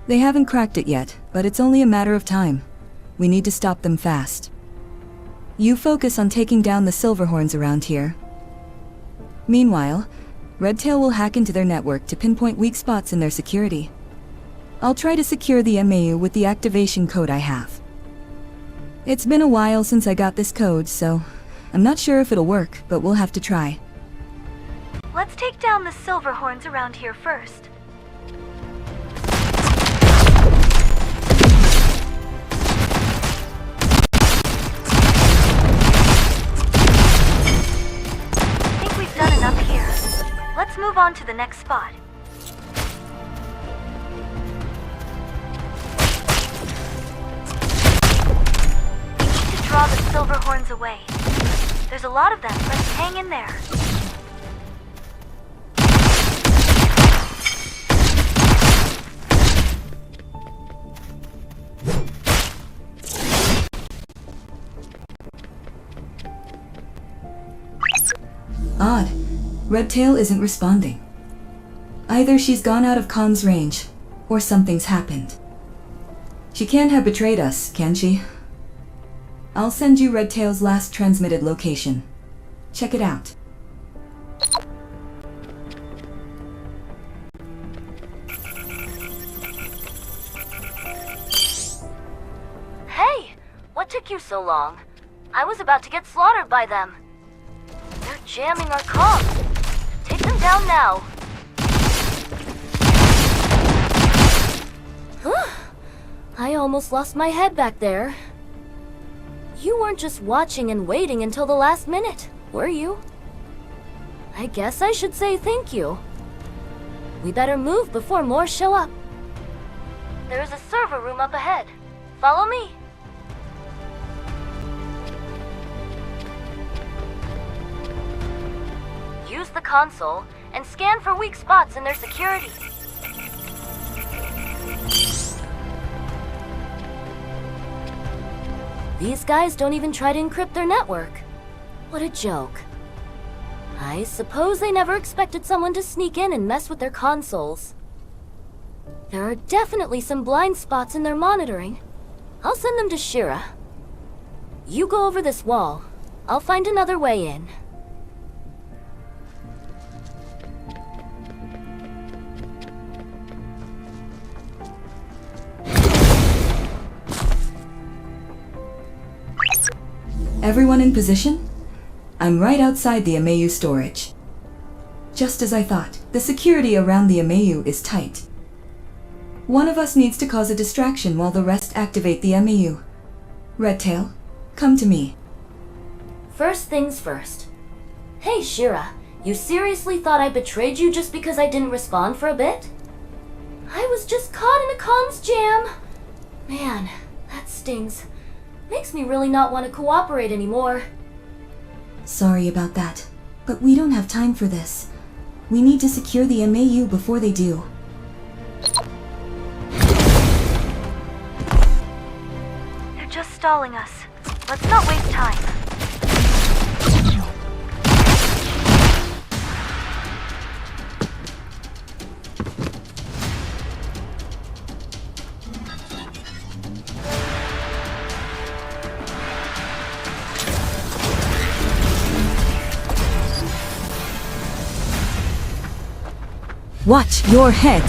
Speaker 2: They haven't cracked it yet, but it's only a matter of time. We need to stop them fast. You focus on taking down the Silverhorns around here. Meanwhile, Redtail will hack into their network to pinpoint weak spots in their security. I'll try to secure the MAU with the activation code I have. It's been a while since I got this code, so I'm not sure if it'll work, but we'll have to try.
Speaker 7: Let's take down the Silverhorns around here first. I think we've done enough here. Let's move on to the next spot. draw the silver horns away. There's a lot of them, but hang in there.
Speaker 2: Odd. Redtail isn't responding. Either she's gone out of comms range, or something's happened. She can't have betrayed us, can she? I'll send you Redtail's last transmitted location. Check it out.
Speaker 12: Hey! What took you so long? I was about to get slaughtered by them. They're jamming our comms. Take them down now. I almost lost my head back there. You weren't just watching and waiting until the last minute, were you? I guess I should say thank you. We better move before more show up. There's a server room up ahead. Follow me. Use the console and scan for weak spots in their security. These guys don't even try to encrypt their network. What a joke. I suppose they never expected someone to sneak in and mess with their consoles. There are definitely some blind spots in their monitoring. I'll send them to Shira. You go over this wall. I'll find another way in.
Speaker 2: Everyone in position? I'm right outside the Amayu storage. Just as I thought, the security around the Amayu is tight. One of us needs to cause a distraction while the rest activate the Amayu. Redtail, come to me.
Speaker 12: First things first. Hey, Shira, you seriously thought I betrayed you just because I didn't respond for a bit? I was just caught in a comms jam. Man, that stings. Makes me really not want to cooperate anymore.
Speaker 2: Sorry about that, but we don't have time for this. We need to secure the MAU before they do.
Speaker 7: They're just stalling us. Let's not waste time.
Speaker 2: Watch your head!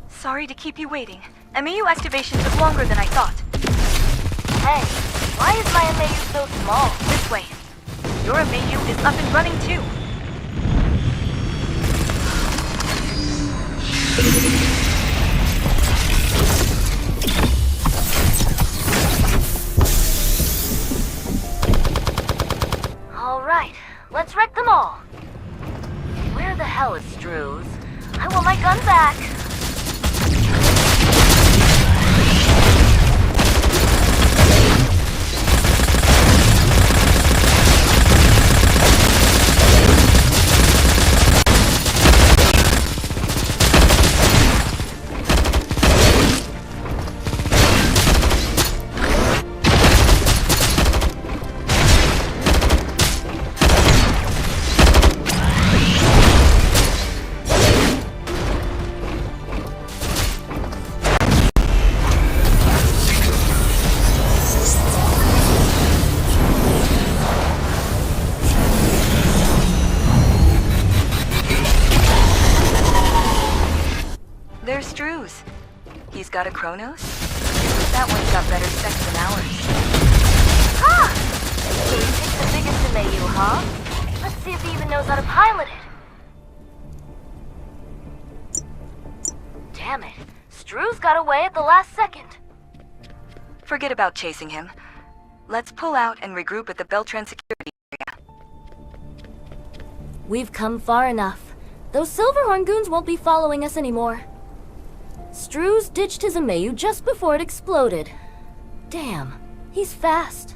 Speaker 8: Sorry to keep you waiting. MAU activation took longer than I thought.
Speaker 12: Hey, why is my MAU so small?
Speaker 8: This way. Your MAU is up and running too.
Speaker 12: Alright, let's wreck them all. Where the hell is Struze? I want my gun back.
Speaker 8: There's Struze. He's got a Chronos? That one's got better specs than ours.
Speaker 12: Ah! So he picked the biggest MAU, huh? Let's see if he even knows how to pilot it. Damn it. Struze got away at the last second.
Speaker 8: Forget about chasing him. Let's pull out and regroup at the Beltran security area.
Speaker 12: We've come far enough. Those Silverhorn goons won't be following us anymore. Struz ditched his Amayu just before it exploded. Damn, he's fast.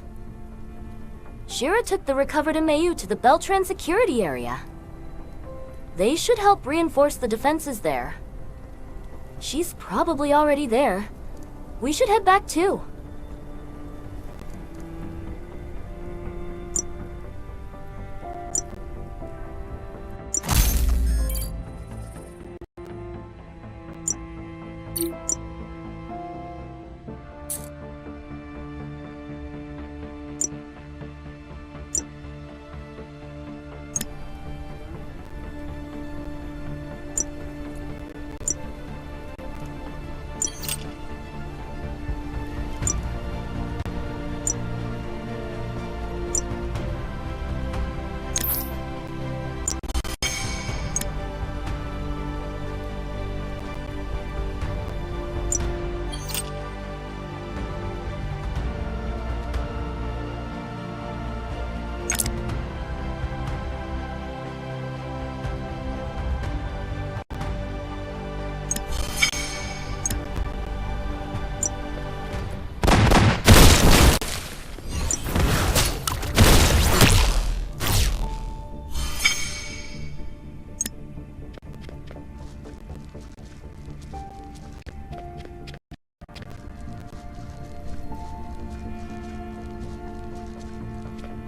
Speaker 12: Shira took the recovered Amayu to the Beltran security area. They should help reinforce the defenses there. She's probably already there. We should head back too.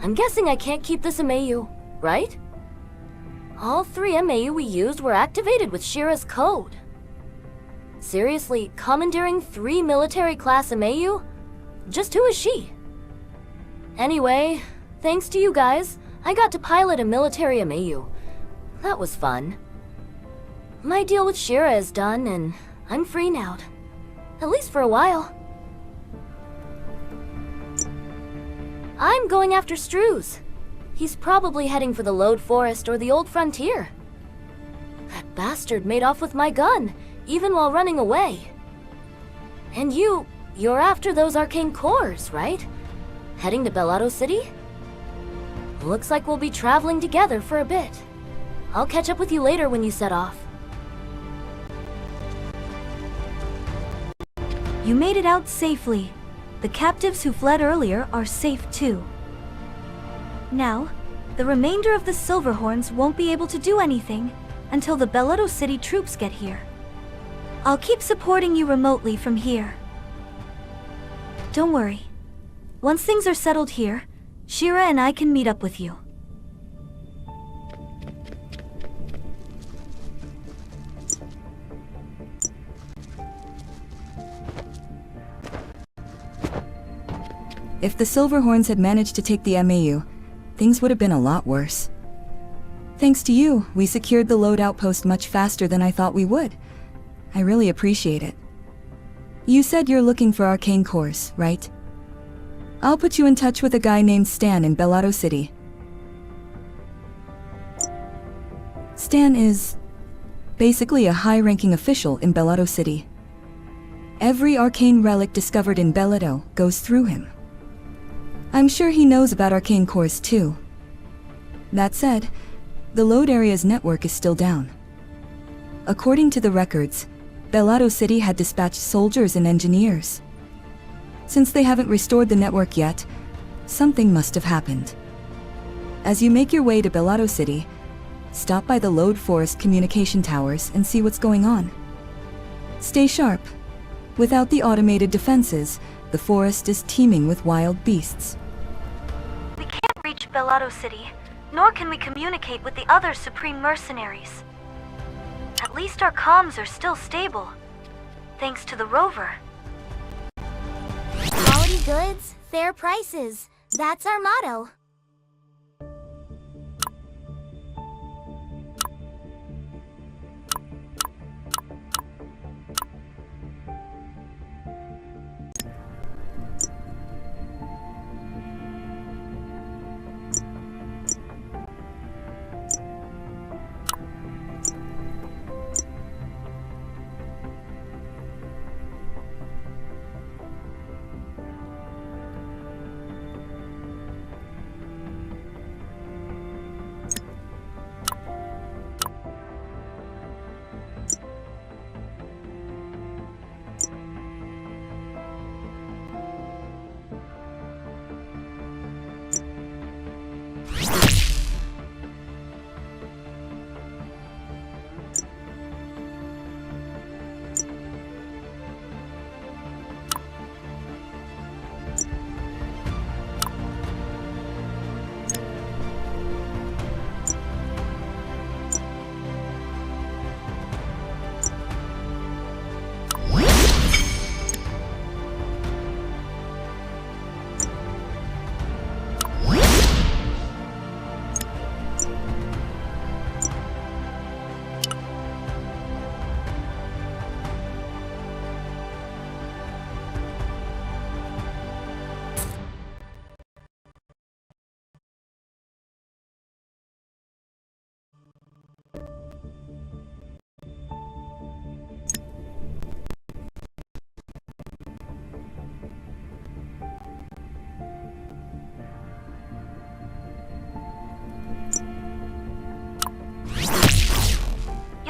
Speaker 12: I'm guessing I can't keep this Amayu, right? All 3 Amayu we used were activated with Shira's code. Seriously, commandeering 3 military-class Amayu? Just who is she? Anyway, thanks to you guys, I got to pilot a military Amayu. That was fun. My deal with Shira is done, and I'm free now. At least for a while. I'm going after Struz. He's probably heading for the Lode Forest or the Old Frontier. That bastard made off with my gun, even while running away. And you're after those arcane cores, right? Heading to Bellado City? Looks like we'll be traveling together for a bit. I'll catch up with you later when you set off.
Speaker 4: You made it out safely. The captives who fled earlier are safe too. Now, the remainder of the Silverhorns won't be able to do anything until the Bellado City troops get here. I'll keep supporting you remotely from here. Don't worry. Once things are settled here, Shira and I can meet up with you.
Speaker 2: If the Silverhorns had managed to take the MAU, things would have been a lot worse. Thanks to you, we secured the load outpost much faster than I thought we would. I really appreciate it. You said you're looking for arcane cores, right? I'll put you in touch with a guy named Stan in Bellado City. Stan is basically a high-ranking official in Bellado City. Every arcane relic discovered in Bellado goes through him. I'm sure he knows about arcane cores too. That said, the load area's network is still down. According to the records, Bellado City had dispatched soldiers and engineers. Since they haven't restored the network yet, something must have happened. As you make your way to Bellado City, stop by the Lode Forest communication towers and see what's going on. Stay sharp. Without the automated defenses, the forest is teeming with wild beasts.
Speaker 7: We can't reach Bellado City, nor can we communicate with the other Supreme Mercenaries. At least our comms are still stable, thanks to the rover.
Speaker 11: Quality goods, fair prices. That's our motto.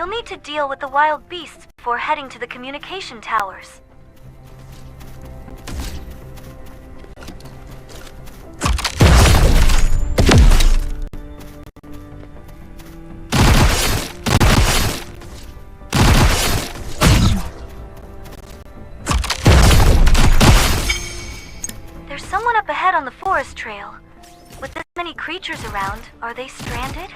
Speaker 7: You'll need to deal with the wild beasts before heading to the communication towers. There's someone up ahead on the forest trail. With this many creatures around, are they stranded?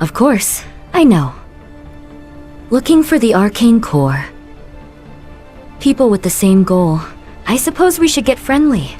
Speaker 12: Of course, I know. Looking for the arcane core. People with the same goal. I suppose we should get friendly.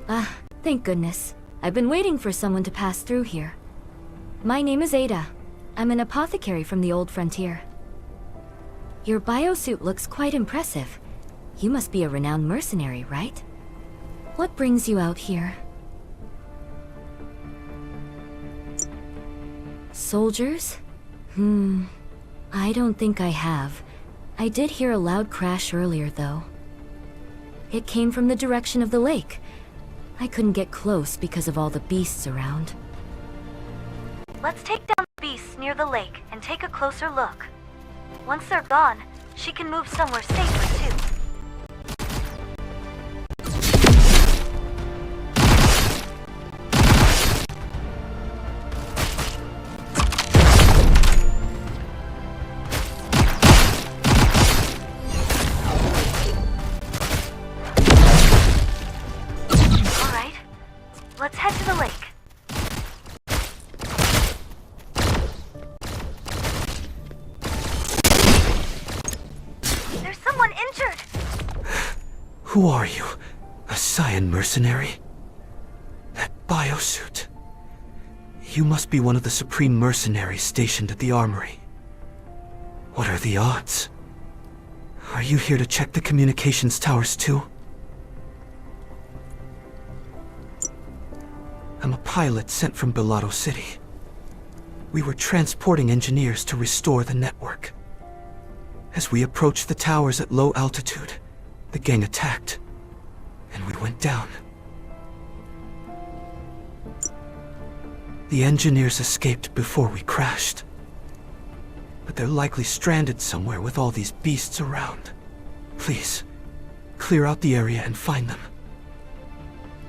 Speaker 12: Ah, thank goodness. I've been waiting for someone to pass through here. My name is Ada. I'm an apothecary from the old frontier. Your biosuit looks quite impressive. You must be a renowned mercenary, right? What brings you out here? Soldiers? I don't think I have. I did hear a loud crash earlier, though. It came from the direction of the lake. I couldn't get close because of all the beasts around.
Speaker 7: Let's take down the beasts near the lake and take a closer look. Once they're gone, she can move somewhere safer too. Let's head to the lake. There's someone injured!
Speaker 10: Who are you? A Saiyan mercenary? That biosuit. You must be one of the Supreme Mercenaries stationed at the armory. What are the odds? Are you here to check the communications towers too? I'm a pilot sent from Bellotto City. We were transporting engineers to restore the network. As we approached the towers at low altitude, the gang attacked, and we went down. The engineers escaped before we crashed. But they're likely stranded somewhere with all these beasts around. Please, clear out the area and find them.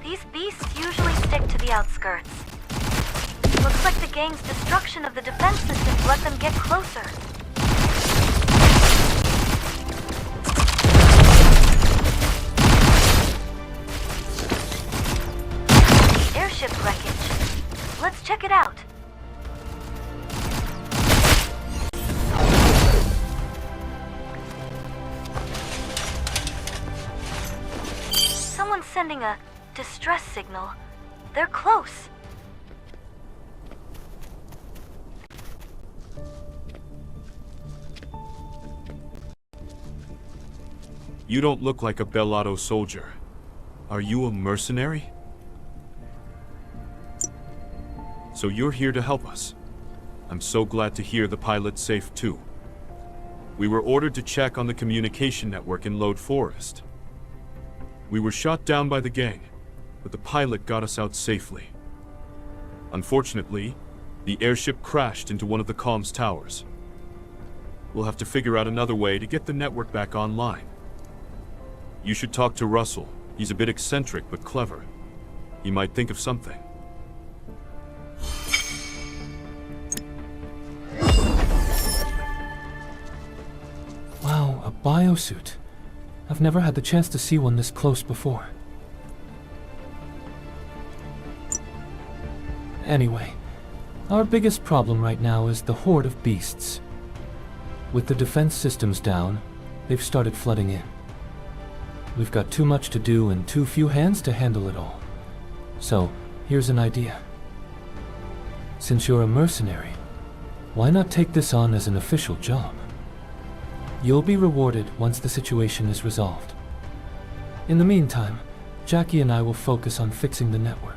Speaker 7: These beasts usually stick to the outskirts. Looks like the gang's destruction of the defense systems let them get closer. The airship wreckage. Let's check it out. Someone's sending a distress signal. They're close.
Speaker 1: You don't look like a Bellotto soldier. Are you a mercenary? So you're here to help us. I'm so glad to hear the pilot's safe too. We were ordered to check on the communication network in Lode Forest. We were shot down by the gang, but the pilot got us out safely. Unfortunately, the airship crashed into one of the comms towers. We'll have to figure out another way to get the network back online. You should talk to Russell. He's a bit eccentric but clever. He might think of something.
Speaker 3: Wow, a biosuit. I've never had the chance to see one this close before. Anyway, our biggest problem right now is the horde of beasts. With the defense systems down, they've started flooding in. We've got too much to do and too few hands to handle it all. So, here's an idea. Since you're a mercenary, why not take this on as an official job? You'll be rewarded once the situation is resolved. In the meantime, Jackie and I will focus on fixing the network.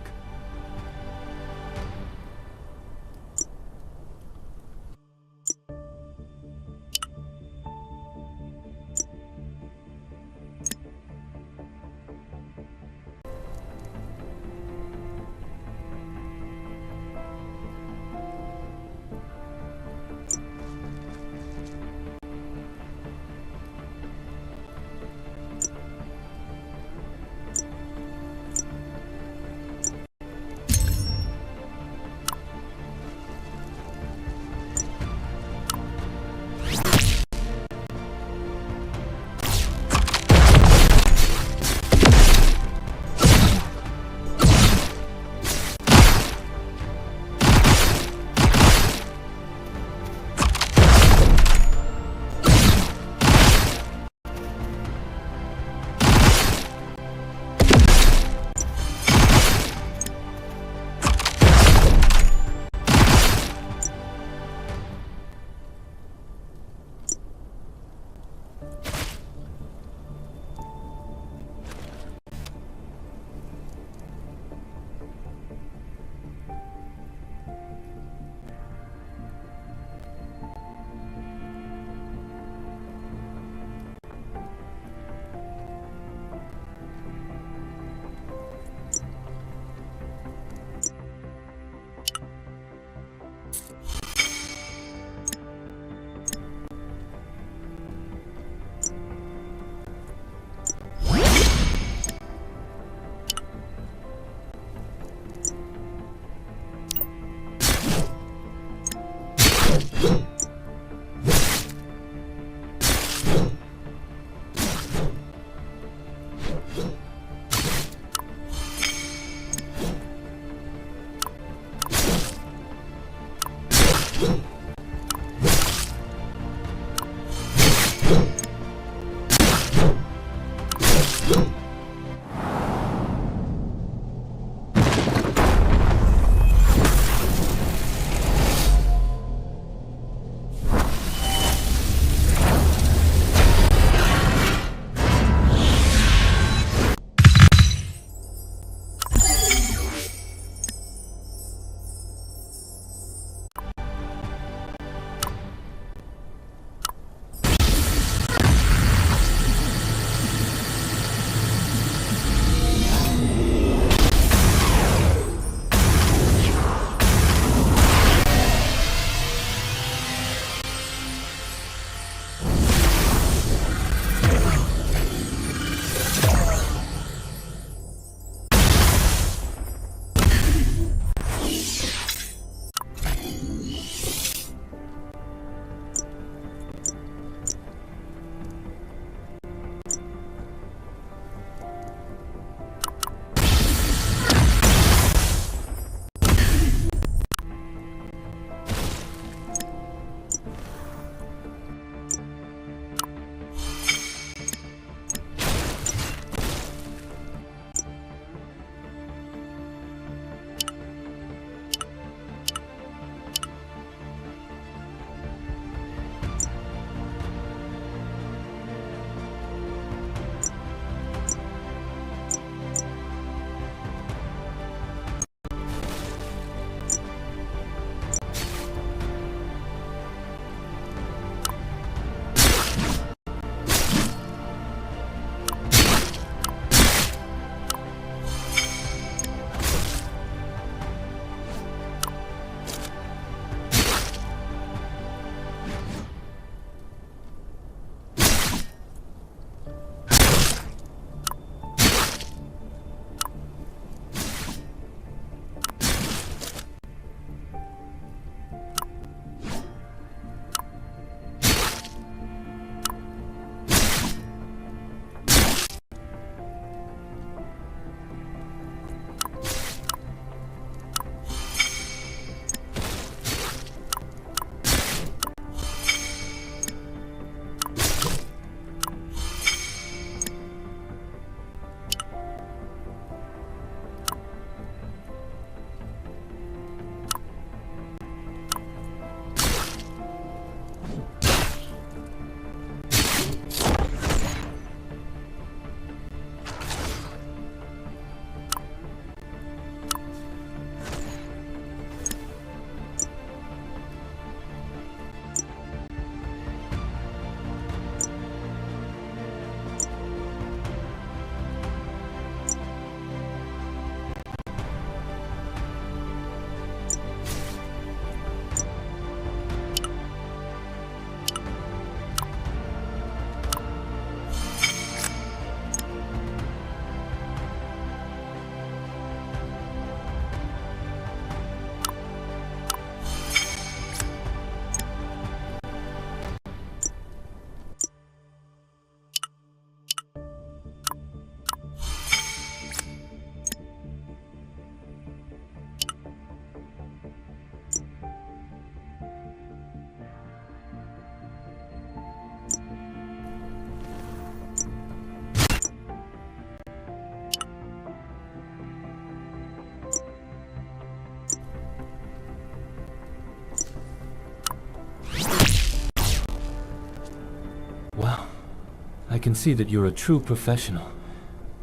Speaker 3: can see that you're a true professional.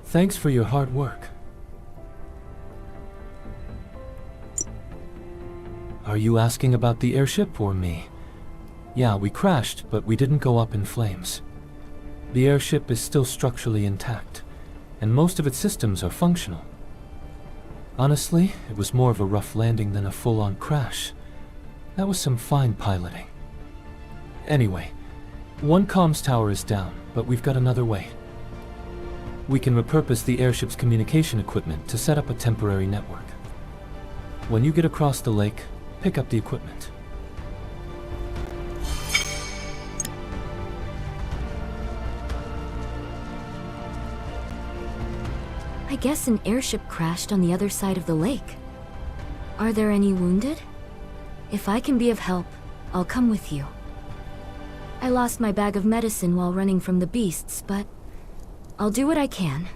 Speaker 3: Thanks for your hard work. Are you asking about the airship or me? Yeah, we crashed, but we didn't go up in flames. The airship is still structurally intact, and most of its systems are functional. Honestly, it was more of a rough landing than a full-on crash. That was some fine piloting. Anyway, one comms tower is down, but we've got another way. We can repurpose the airship's communication equipment to set up a temporary network. When you get across the lake, pick up the equipment.
Speaker 12: I guess an airship crashed on the other side of the lake. Are there any wounded? If I can be of help, I'll come with you. I lost my bag of medicine while running from the beasts, but I'll do what I can.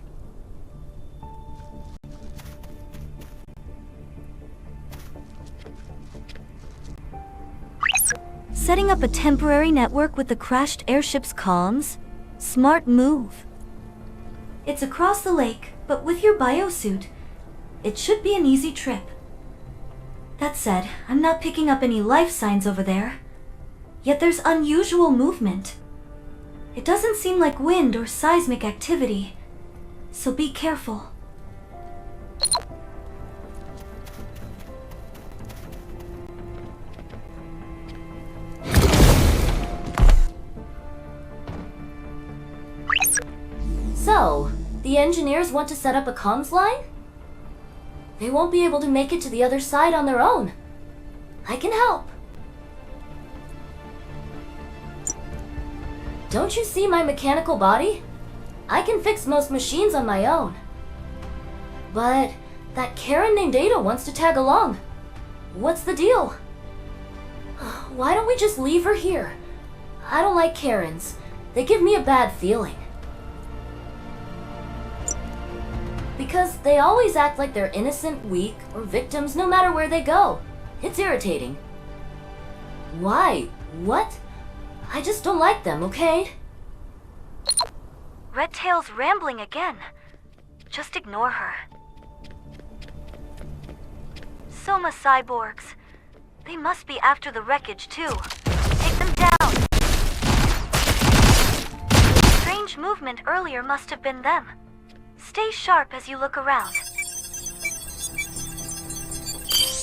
Speaker 4: Setting up a temporary network with the crashed airship's comms? Smart move. It's across the lake, but with your biosuit, it should be an easy trip. That said, I'm not picking up any life signs over there. Yet there's unusual movement. It doesn't seem like wind or seismic activity, so be careful.
Speaker 12: So, the engineers want to set up a comms line? They won't be able to make it to the other side on their own. I can help. Don't you see my mechanical body? I can fix most machines on my own. But that Karen named Ada wants to tag along. What's the deal? Why don't we just leave her here? I don't like Karens. They give me a bad feeling. Because they always act like they're innocent, weak, or victims no matter where they go. It's irritating. Why? What? I just don't like them, okay?
Speaker 7: Redtail's rambling again. Just ignore her. Soma cyborgs. They must be after the wreckage, too. Take them down. Strange movement earlier must have been them. Stay sharp as you look around.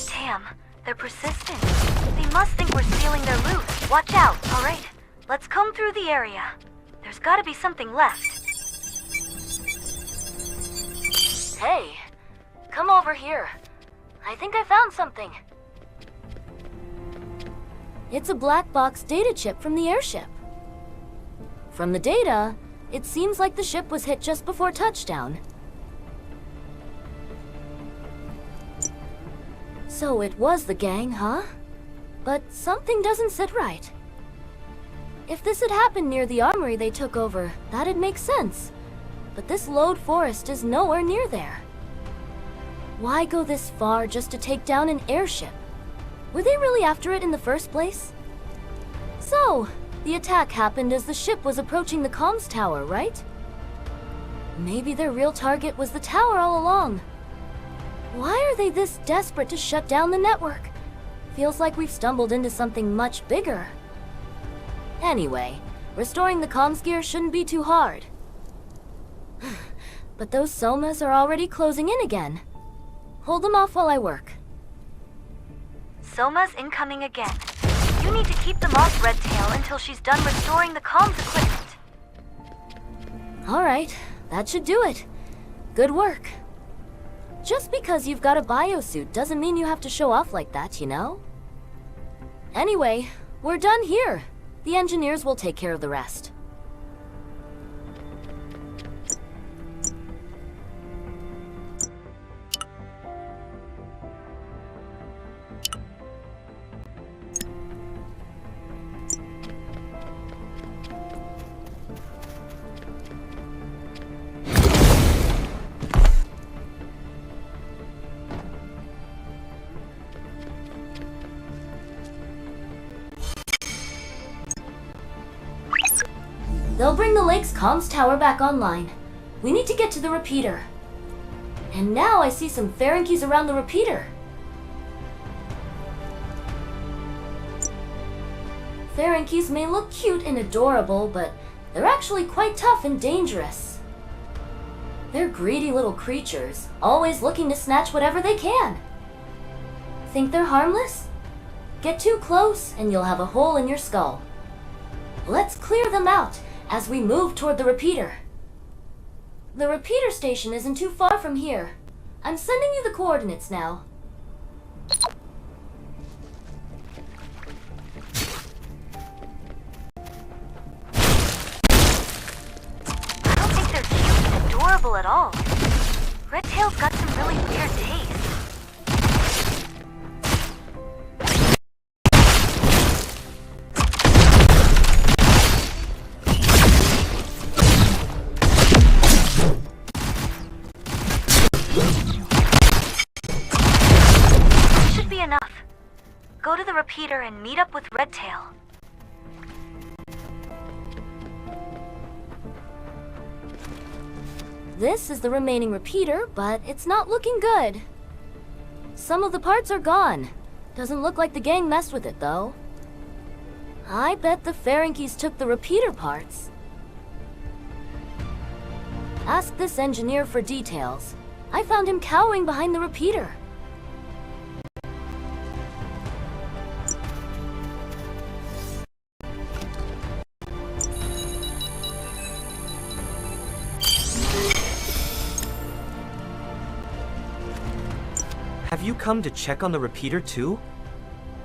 Speaker 7: Damn, they're persistent. They must think we're stealing their loot. Watch out, alright? Let's comb through the area. There's gotta be something left.
Speaker 12: Hey, come over here. I think I found something. It's a black box data chip from the airship. From the data, it seems like the ship was hit just before touchdown. So it was the gang, huh? But something doesn't sit right. If this had happened near the armory they took over, that'd make sense. But this lode forest is nowhere near there. Why go this far just to take down an airship? Were they really after it in the first place? So, the attack happened as the ship was approaching the comms tower, right? Maybe their real target was the tower all along. Why are they this desperate to shut down the network? Feels like we've stumbled into something much bigger. Anyway, restoring the comms gear shouldn't be too hard. But those Somas are already closing in again. Hold them off while I work.
Speaker 7: Soma's incoming again. You need to keep them off Redtail until she's done restoring the comms equipment.
Speaker 12: Alright, that should do it. Good work. Just because you've got a biosuit doesn't mean you have to show off like that, you know? Anyway, we're done here. The engineers will take care of the rest. They'll bring the lake's comms tower back online. We need to get to the repeater. And now I see some Ferengies around the repeater. Ferengies may look cute and adorable, but they're actually quite tough and dangerous. They're greedy little creatures, always looking to snatch whatever they can. Think they're harmless? Get too close and you'll have a hole in your skull. Let's clear them out as we move toward the repeater. The repeater station isn't too far from here. I'm sending you the coordinates now.
Speaker 7: I don't think they're cute and adorable at all. Redtail's got some really weird taste. Enough. Go to the repeater and meet up with Redtail.
Speaker 12: This is the remaining repeater, but it's not looking good. Some of the parts are gone. Doesn't look like the gang messed with it, though. I bet the Ferengies took the repeater parts. Ask this engineer for details. I found him cowering behind the repeater.
Speaker 13: Have you come to check on the repeater too?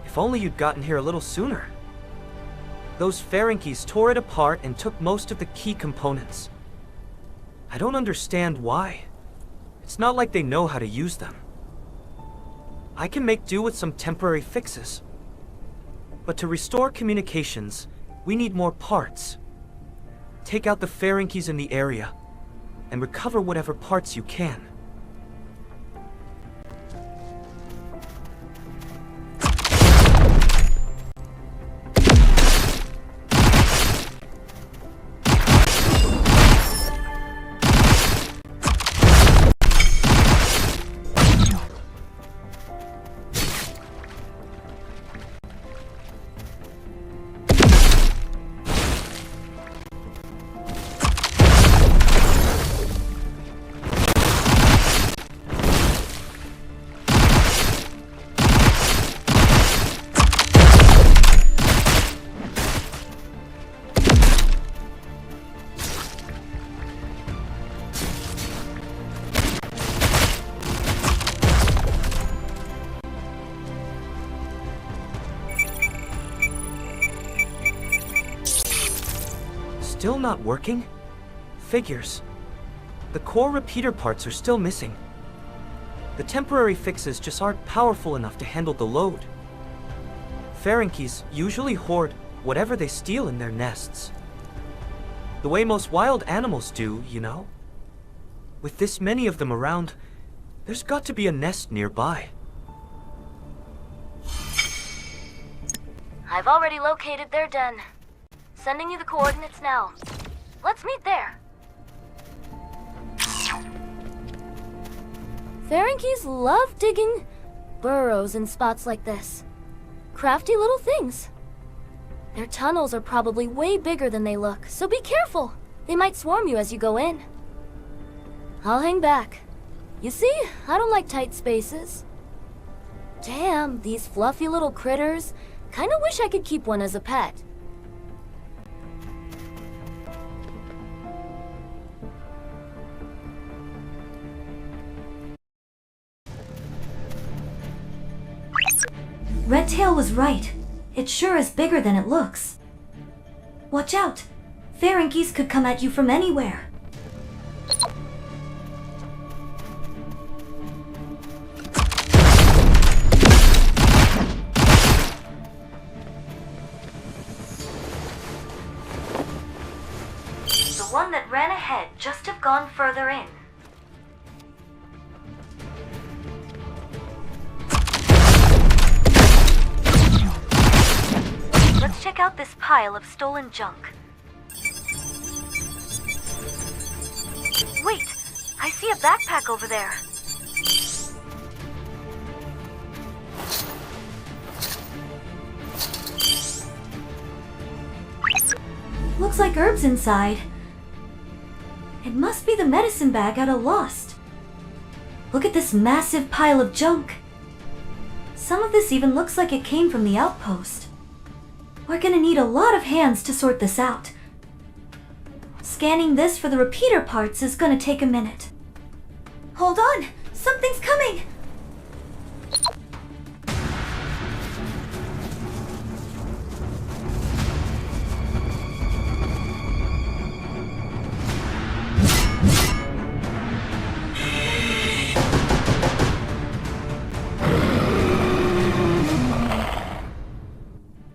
Speaker 13: If only you'd gotten here a little sooner. Those Ferengies tore it apart and took most of the key components. I don't understand why. It's not like they know how to use them. I can make do with some temporary fixes. But to restore communications, we need more parts. Take out the Ferengies in the area, and recover whatever parts you can. Still not working? Figures. The core repeater parts are still missing. The temporary fixes just aren't powerful enough to handle the load. Ferengies usually hoard whatever they steal in their nests. The way most wild animals do, you know? With this many of them around, there's got to be a nest nearby.
Speaker 12: I've already located their den. Sending you the coordinates now. Let's meet there. Ferengies love digging burrows in spots like this. Crafty little things. Their tunnels are probably way bigger than they look, so be careful. They might swarm you as you go in. I'll hang back. You see, I don't like tight spaces. Damn, these fluffy little critters. Kinda wish I could keep one as a pet.
Speaker 4: Redtail was right. It sure is bigger than it looks. Watch out! Ferengies could come at you from anywhere.
Speaker 7: The one that ran ahead just have gone further in. Let's check out this pile of stolen junk. see a backpack over there.
Speaker 4: Looks like herbs inside. It must be the medicine bag out of Lost. Look at this massive pile of junk. Some of this even looks like it came from the outpost. We're gonna need a lot of hands to sort this out. Scanning this for the repeater parts is gonna take a minute. Hold on! Something's coming!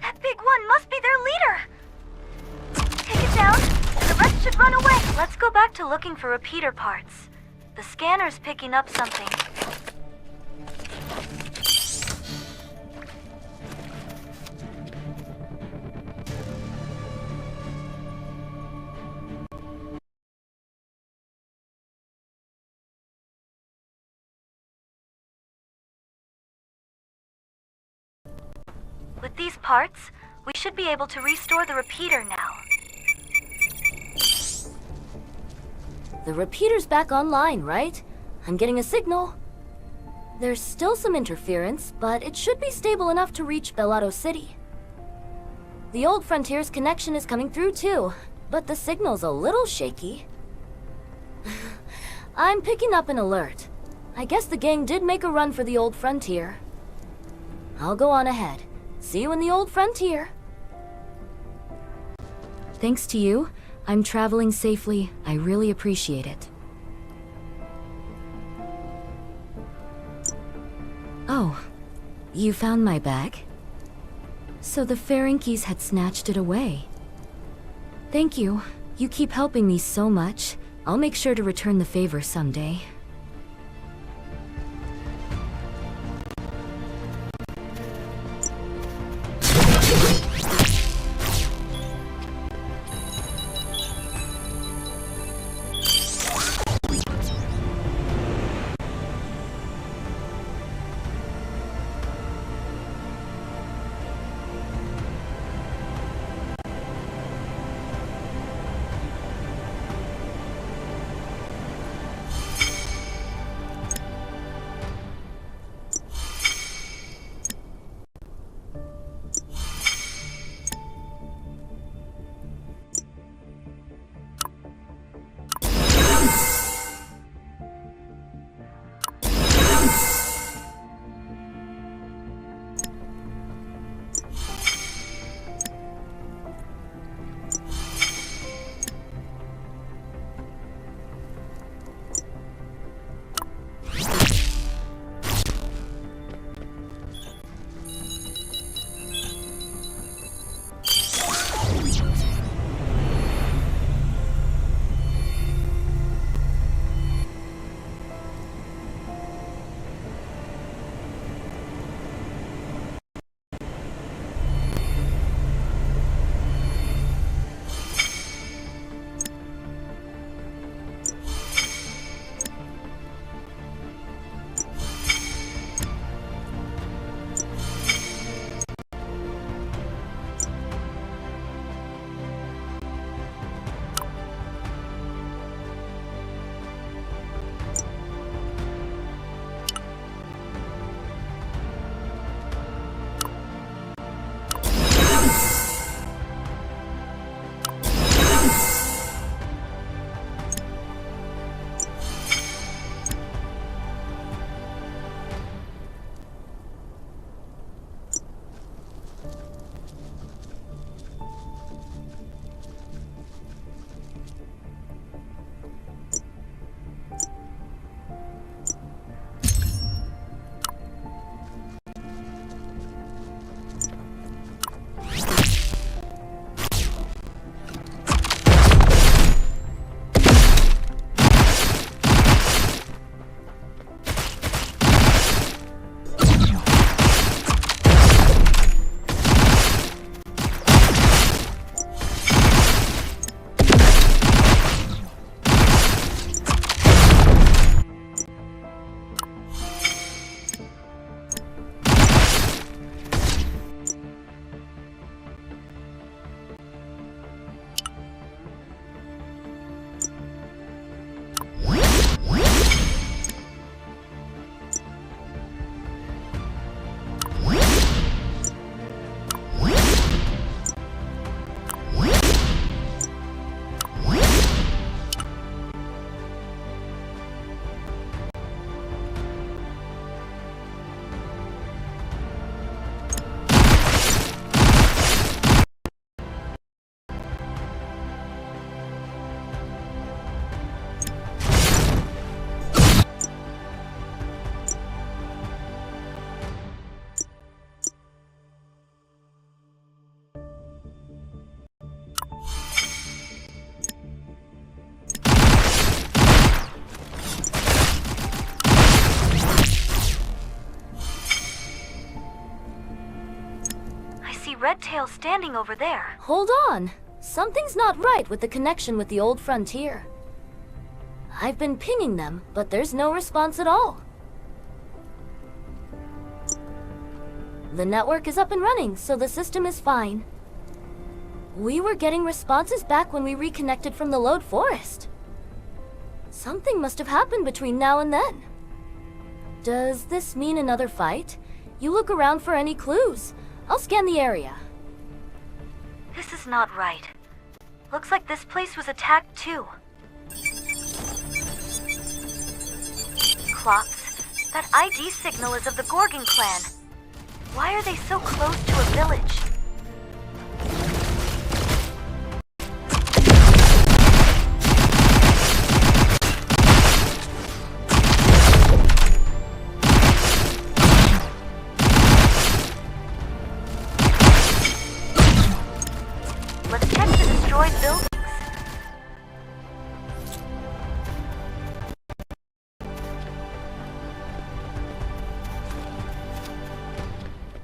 Speaker 7: That big one must be their leader! Take it down, and the rest should run away. Let's go back to looking for repeater parts. The scanner's picking up something. With these parts, we should be able to restore the repeater now.
Speaker 12: The repeater's back online, right? I'm getting a signal. There's still some interference, but it should be stable enough to reach Belado City. The old Frontier's connection is coming through too, but the signal's a little shaky. I'm picking up an alert. I guess the gang did make a run for the old Frontier. I'll go on ahead. See you in the old Frontier.
Speaker 5: Thanks to you, I'm traveling safely. I really appreciate it. Oh, you found my bag? So the Ferengies had snatched it away. Thank you. You keep helping me so much. I'll make sure to return the favor someday.
Speaker 7: red tail standing over there.
Speaker 12: Hold on. Something's not right with the connection with the old frontier. I've been pinging them, but there's no response at all. The network is up and running, so the system is fine. We were getting responses back when we reconnected from the Lode Forest. Something must have happened between now and then. Does this mean another fight? You look around for any clues. I'll scan the area.
Speaker 7: This is not right. Looks like this place was attacked too. Klops, that ID signal is of the Gorgon clan. Why are they so close to a village? Let's check the destroyed buildings.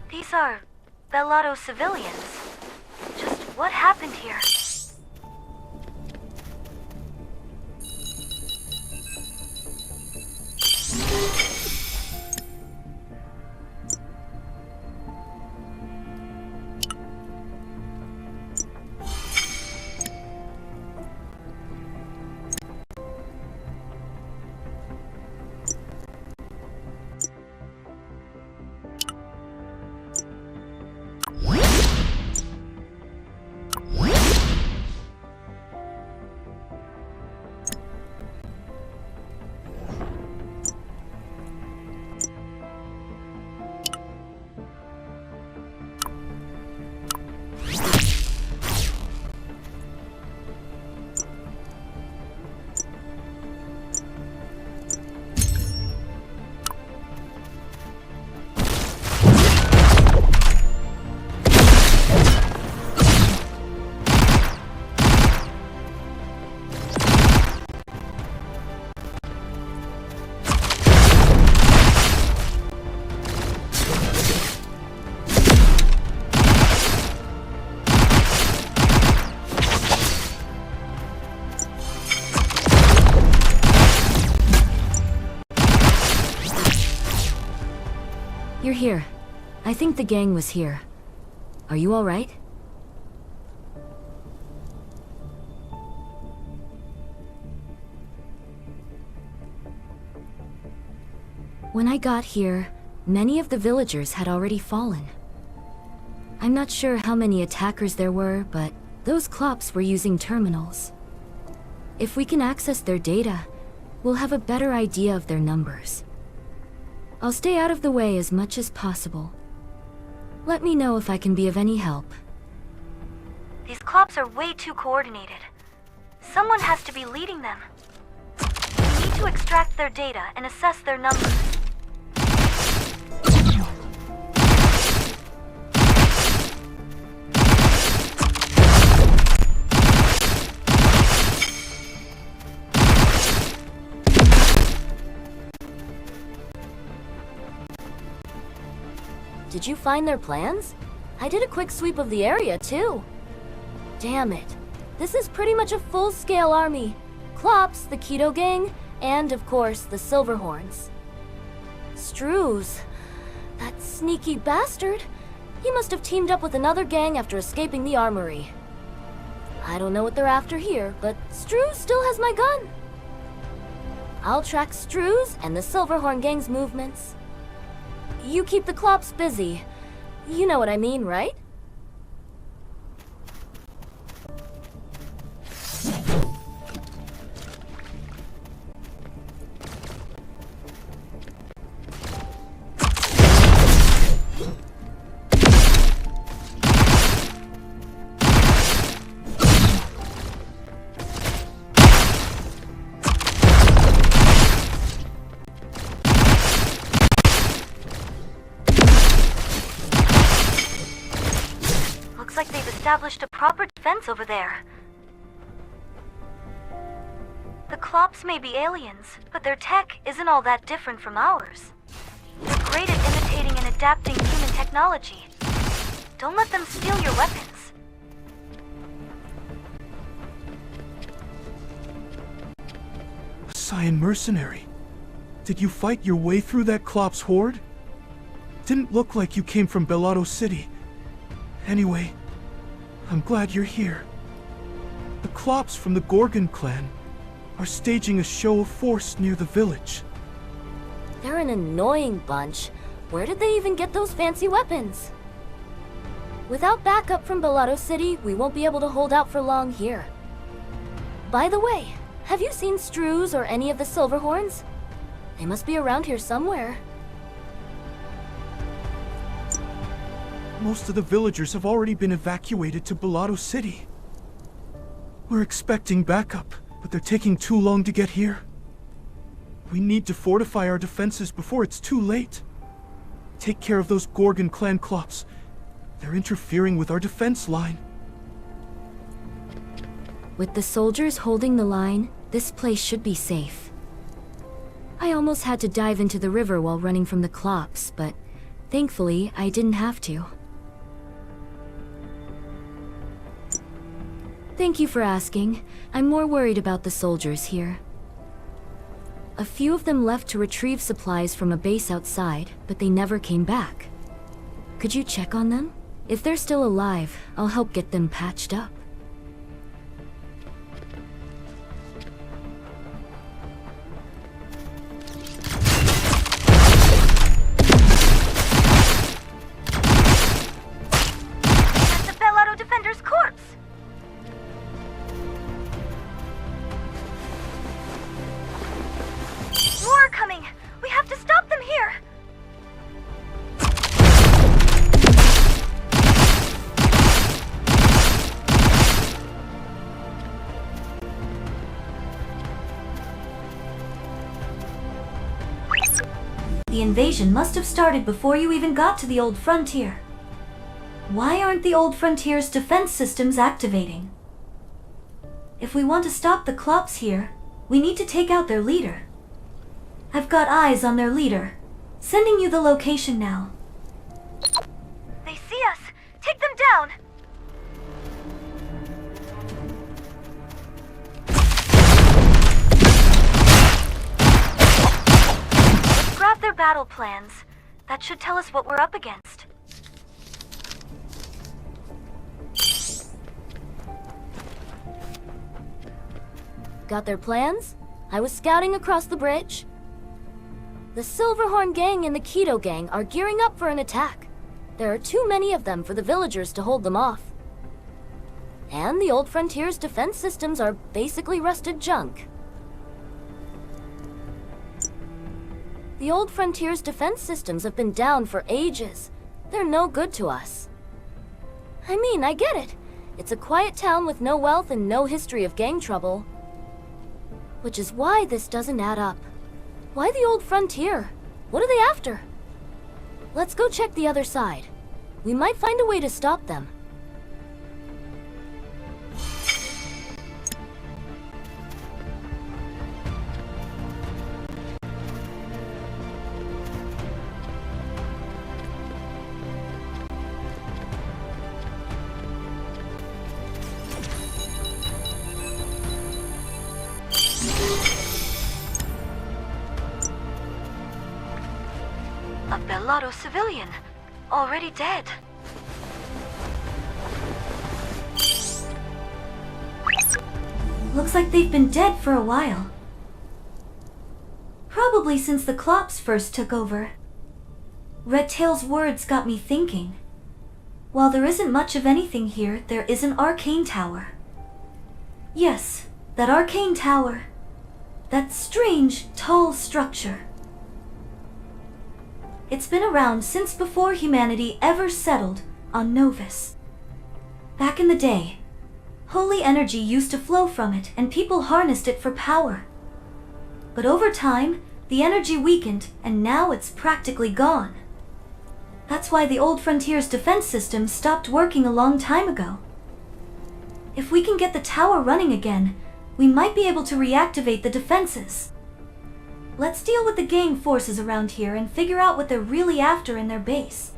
Speaker 7: These are Bellado civilians. Just what happened here?
Speaker 12: You're here. I think the gang was here. Are you all right? When I got here, many of the villagers had already fallen. I'm not sure how many attackers there were, but those Klops were using terminals. If we can access their data, we'll have a better idea of their numbers. I'll stay out of the way as much as possible. Let me know if I can be of any help.
Speaker 7: These Klops are way too coordinated. Someone has to be leading them. We need to extract their data and assess their numbers.
Speaker 12: Did you find their plans? I did a quick sweep of the area, too. Damn it. This is pretty much a full-scale army. Klops, the Keto Gang, and, of course, the Silverhorns. Strews. That sneaky bastard. He must have teamed up with another gang after escaping the armory. I don't know what they're after here, but Strews still has my gun. I'll track Strews and the Silverhorn Gang's movements. You keep the Klops busy. You know what I mean, right?
Speaker 7: Looks like they've established a proper defense over there. The Klops may be aliens, but their tech isn't all that different from ours. They're great at imitating and adapting human technology. Don't let them steal your weapons.
Speaker 10: A Saiyan mercenary. Did you fight your way through that Klops horde? Didn't look like you came from Belado City. Anyway, I'm glad you're here. The Klops from the Gorgon clan are staging a show of force near the village.
Speaker 12: They're an annoying bunch. Where did they even get those fancy weapons? Without backup from Belado City, we won't be able to hold out for long here. By the way, have you seen Strews or any of the Silverhorns? They must be around here somewhere.
Speaker 10: Most of the villagers have already been evacuated to Belado City. We're expecting backup, but they're taking too long to get here. We need to fortify our defenses before it's too late. Take care of those Gorgon clan Klops. They're interfering with our defense line.
Speaker 12: With the soldiers holding the line, this place should be safe. I almost had to dive into the river while running from the Klops, but thankfully I didn't have to. Thank you for asking. I'm more worried about the soldiers here. A few of them left to retrieve supplies from a base outside, but they never came back. Could you check on them? If they're still alive, I'll help get them patched up.
Speaker 7: That's the Belado Defender's corpse! More are coming! We have to stop them here!
Speaker 4: The invasion must have started before you even got to the Old Frontier. Why aren't the Old Frontier's defense systems activating? If we want to stop the Klops here, we need to take out their leader. I've got eyes on their leader. Sending you the location now.
Speaker 7: They see us! Take them down! Let's grab their battle plans. That should tell us what we're up against.
Speaker 12: Got their plans? I was scouting across the bridge. The Silverhorn gang and the Keto gang are gearing up for an attack. There are too many of them for the villagers to hold them off. And the Old Frontier's defense systems are basically rusted junk. The Old Frontier's defense systems have been down for ages. They're no good to us. I mean, I get it. It's a quiet town with no wealth and no history of gang trouble. Which is why this doesn't add up. Why the Old Frontier? What are they after? Let's go check the other side. We might find a way to stop them.
Speaker 7: A Belado civilian, already dead.
Speaker 4: Looks like they've been dead for a while. Probably since the Klops first took over. Redtail's words got me thinking. While there isn't much of anything here, there is an arcane tower. Yes, that arcane tower. That strange, tall structure. It's been around since before humanity ever settled on Novus. Back in the day, holy energy used to flow from it and people harnessed it for power. But over time, the energy weakened and now it's practically gone. That's why the Old Frontier's defense system stopped working a long time ago. If we can get the tower running again, we might be able to reactivate the defenses. Let's deal with the gang forces around here and figure out what they're really after in their base.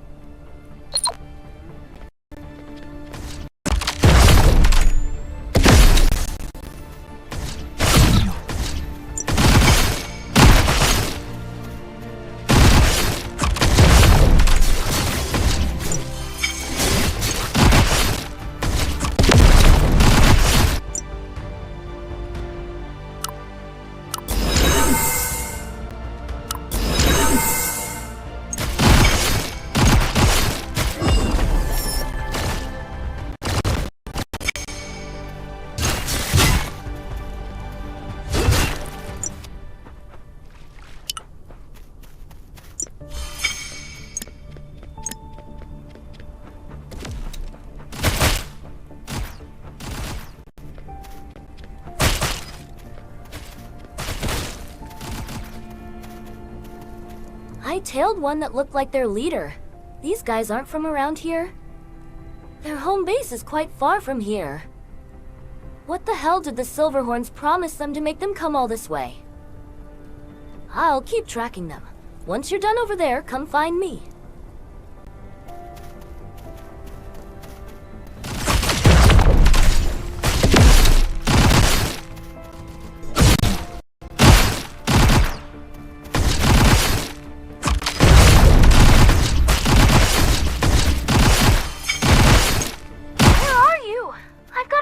Speaker 12: I tailed one that looked like their leader. These guys aren't from around here. Their home base is quite far from here. What the hell did the Silverhorns promise them to make them come all this way? I'll keep tracking them. Once you're done over there, come find me.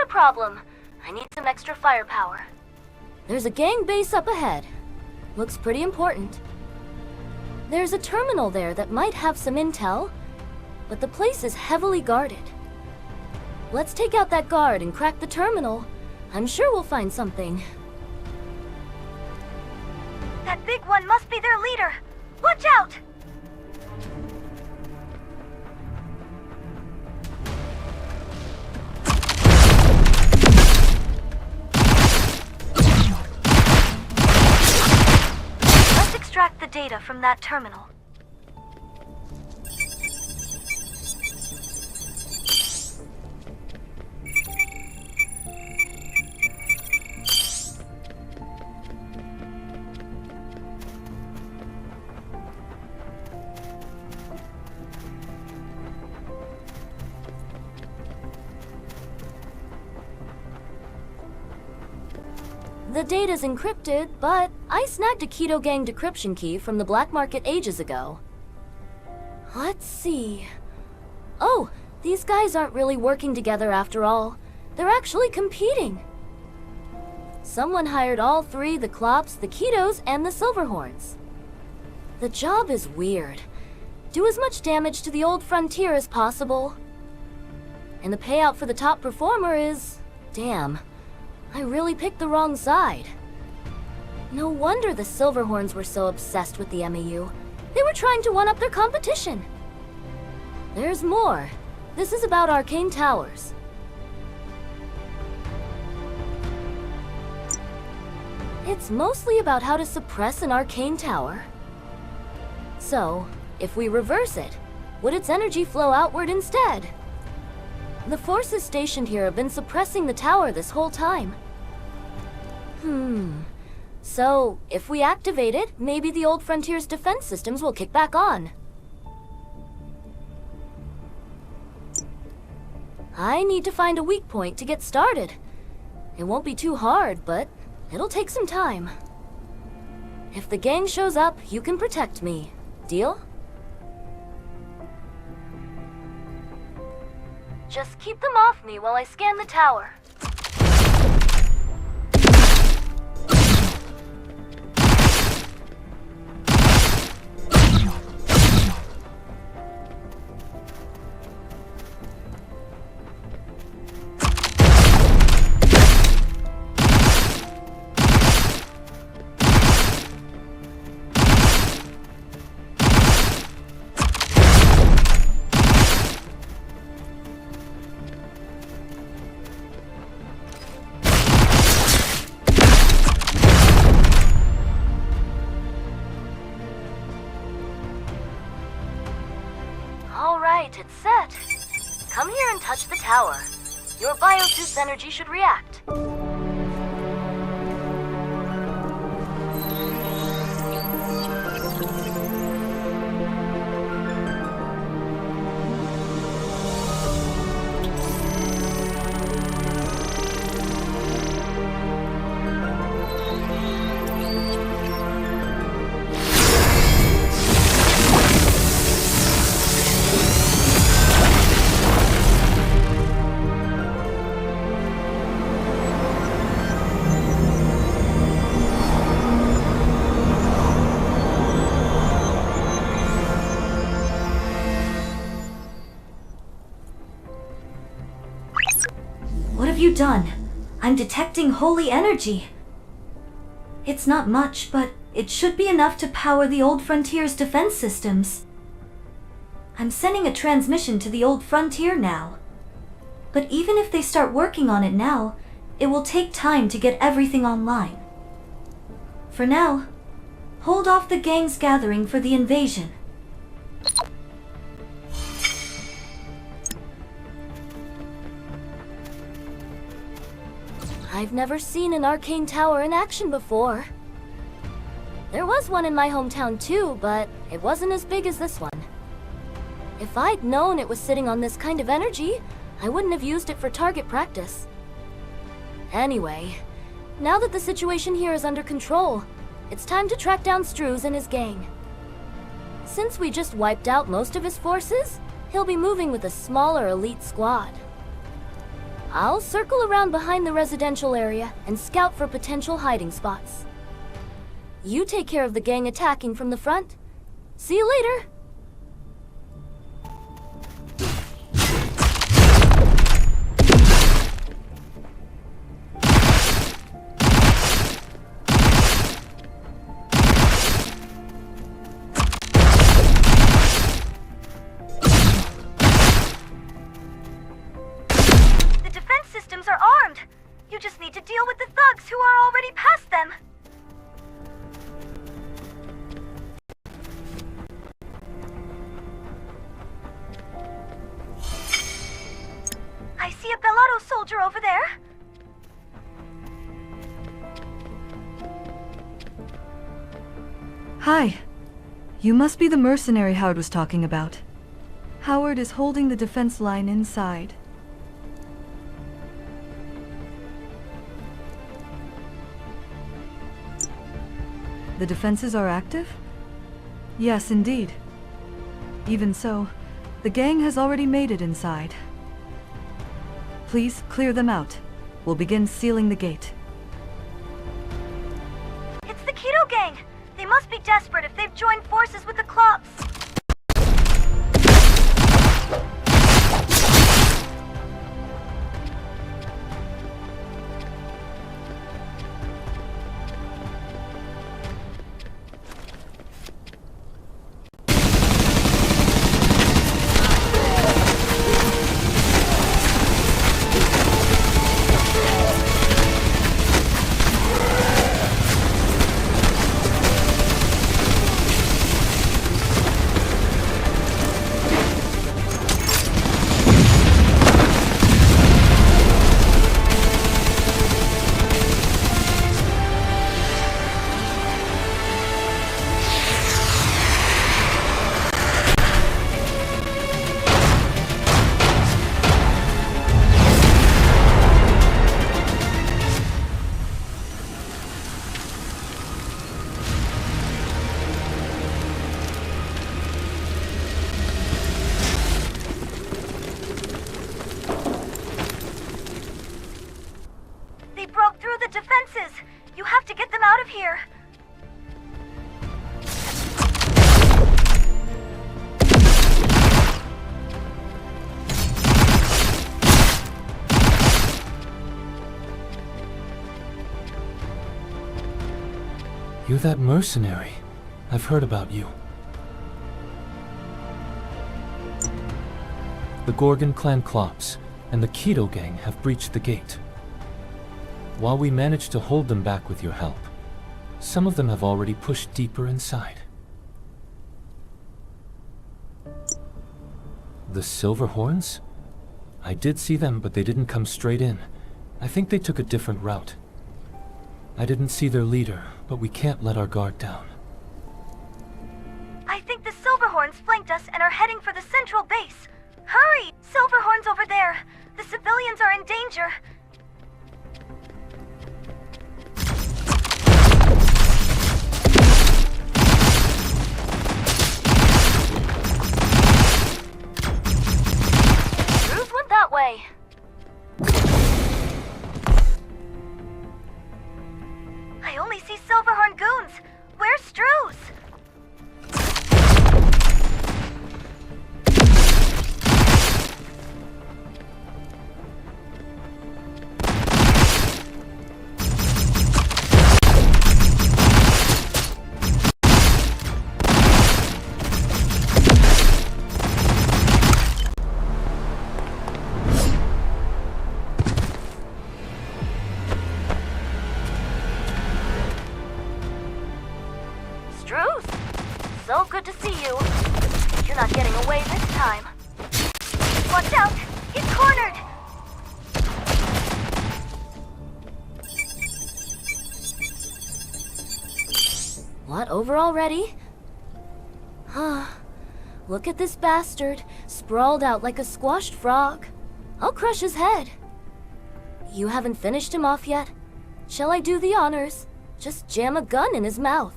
Speaker 7: Problem. I need some extra firepower.
Speaker 12: There's a gang base up ahead. Looks pretty important. There's a terminal there that might have some intel, but the place is heavily guarded. Let's take out that guard and crack the terminal. I'm sure we'll find something.
Speaker 7: That big one must be their leader. Watch out! Extract the data from that terminal.
Speaker 12: The data's encrypted, but I snagged a Keto Gang decryption key from the black market ages ago. Let's see. Oh, these guys aren't really working together after all. They're actually competing. Someone hired all three, the Klops, the Ketos, and the Silverhorns. The job is weird. Do as much damage to the old frontier as possible. And the payout for the top performer is... damn. I really picked the wrong side. No wonder the Silverhorns were so obsessed with the MAU. They were trying to one-up their competition. There's more. This is about arcane towers. It's mostly about how to suppress an arcane tower. So, if we reverse it, would its energy flow outward instead? The forces stationed here have been suppressing the tower this whole time. So, if we activate it, maybe the old Frontier's defense systems will kick back on. I need to find a weak point to get started. It won't be too hard, but it'll take some time. If the gang shows up, you can protect me. Deal?
Speaker 7: Just keep them off me while I scan the tower. It's set. Come here and touch the tower. Your biosuit's energy should react.
Speaker 4: What have you done? I'm detecting holy energy. It's not much, but it should be enough to power the Old Frontier's defense systems. I'm sending a transmission to the Old Frontier now. But even if they start working on it now, it will take time to get everything online. For now, Hold off the gang's gathering for the invasion.
Speaker 12: I've never seen an arcane tower in action before. There was one in my hometown too, but it wasn't as big as this one. If I'd known it was sitting on this kind of energy, I wouldn't have used it for target practice. Anyway, now that the situation here is under control, it's time to track down Struz and his gang. Since we just wiped out most of his forces, he'll be moving with a smaller elite squad. I'll circle around behind the residential area and scout for potential hiding spots. You take care of the gang attacking from the front. See you later!
Speaker 7: Over there?
Speaker 9: Hi. You must be the mercenary Howard was talking about. Howard is holding the defense line inside. The defenses are active? Yes, indeed. Even so, the gang has already made it inside. Please clear them out. We'll begin sealing the gate.
Speaker 7: It's the Keto Gang! They must be desperate if they've joined forces with the Klops. You have to get them out of here!
Speaker 3: You that mercenary. I've heard about you. The Gorgon clan Klops and the Keto Gang have breached the gate. While we managed to hold them back with your help, some of them have already pushed deeper inside. The Silverhorns? I did see them, but they didn't come straight in. I think they took a different route. I didn't see their leader, but we can't let our guard down.
Speaker 7: I think the Silverhorns flanked us and are heading for the central base. Hurry! Silverhorns over there! The civilians are in danger!
Speaker 12: Ruth went that way.
Speaker 7: I only see Silverhorn goons. Where's Struz? So good to see you. You're not getting away this time. Watch out! It's cornered!
Speaker 12: What, over already? Look at this bastard, sprawled out like a squashed frog. I'll crush his head. You haven't finished him off yet? Shall I do the honors? Just jam a gun in his mouth.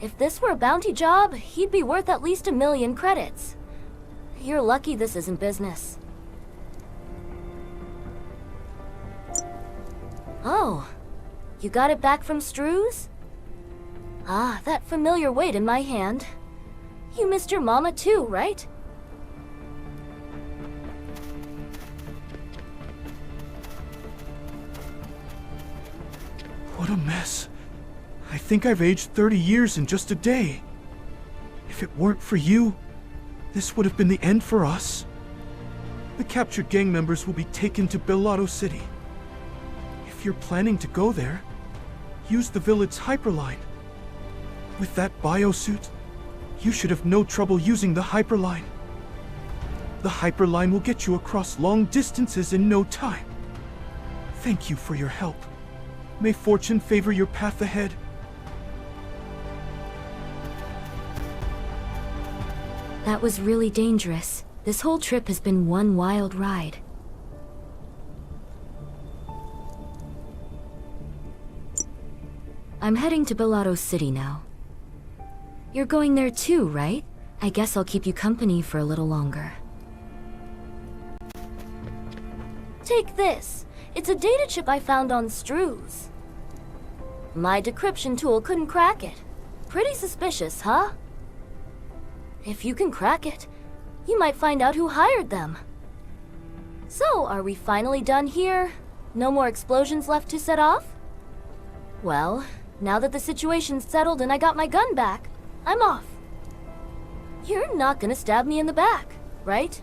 Speaker 12: If this were a bounty job, he'd be worth at least 1,000,000 credits. You're lucky this isn't business. Oh, you got it back from Strue's? Ah, that familiar weight in my hand. You missed your mama too, right?
Speaker 10: What a mess. I think I've aged 30 years in just a day. If it weren't for you, this would have been the end for us. The captured gang members will be taken to Bellotto City. If you're planning to go there, use the village hyperline. With that biosuit, you should have no trouble using the hyperline. The hyperline will get you across long distances in no time. Thank you for your help. May fortune favor your path ahead.
Speaker 12: That was really dangerous. This whole trip has been one wild ride. I'm heading to Bellotto City now. You're going there too, right? I guess I'll keep you company for a little longer. Take this. It's a data chip I found on Strue's. My decryption tool couldn't crack it. Pretty suspicious, huh? If you can crack it, you might find out who hired them. So, are we finally done here? No more explosions left to set off? Well, now that the situation's settled and I got my gun back, I'm off. You're not gonna stab me in the back, right?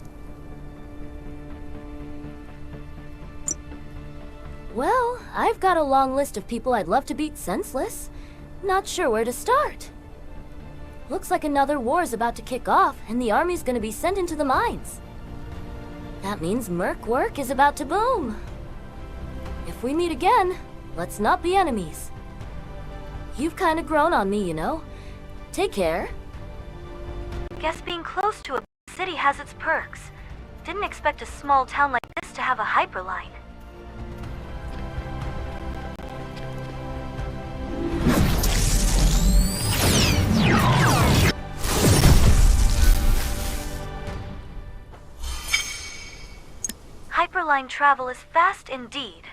Speaker 12: Well, I've got a long list of people I'd love to beat senseless. Not sure where to start. Looks like another war's about to kick off, and the army's gonna be sent into the mines. That means merc work is about to boom. If we meet again, let's not be enemies. You've kinda grown on me, you know. Take care.
Speaker 7: Guess being close to a city has its perks. Didn't expect a small town like this to have a hyperline. Hyperline travel is fast indeed.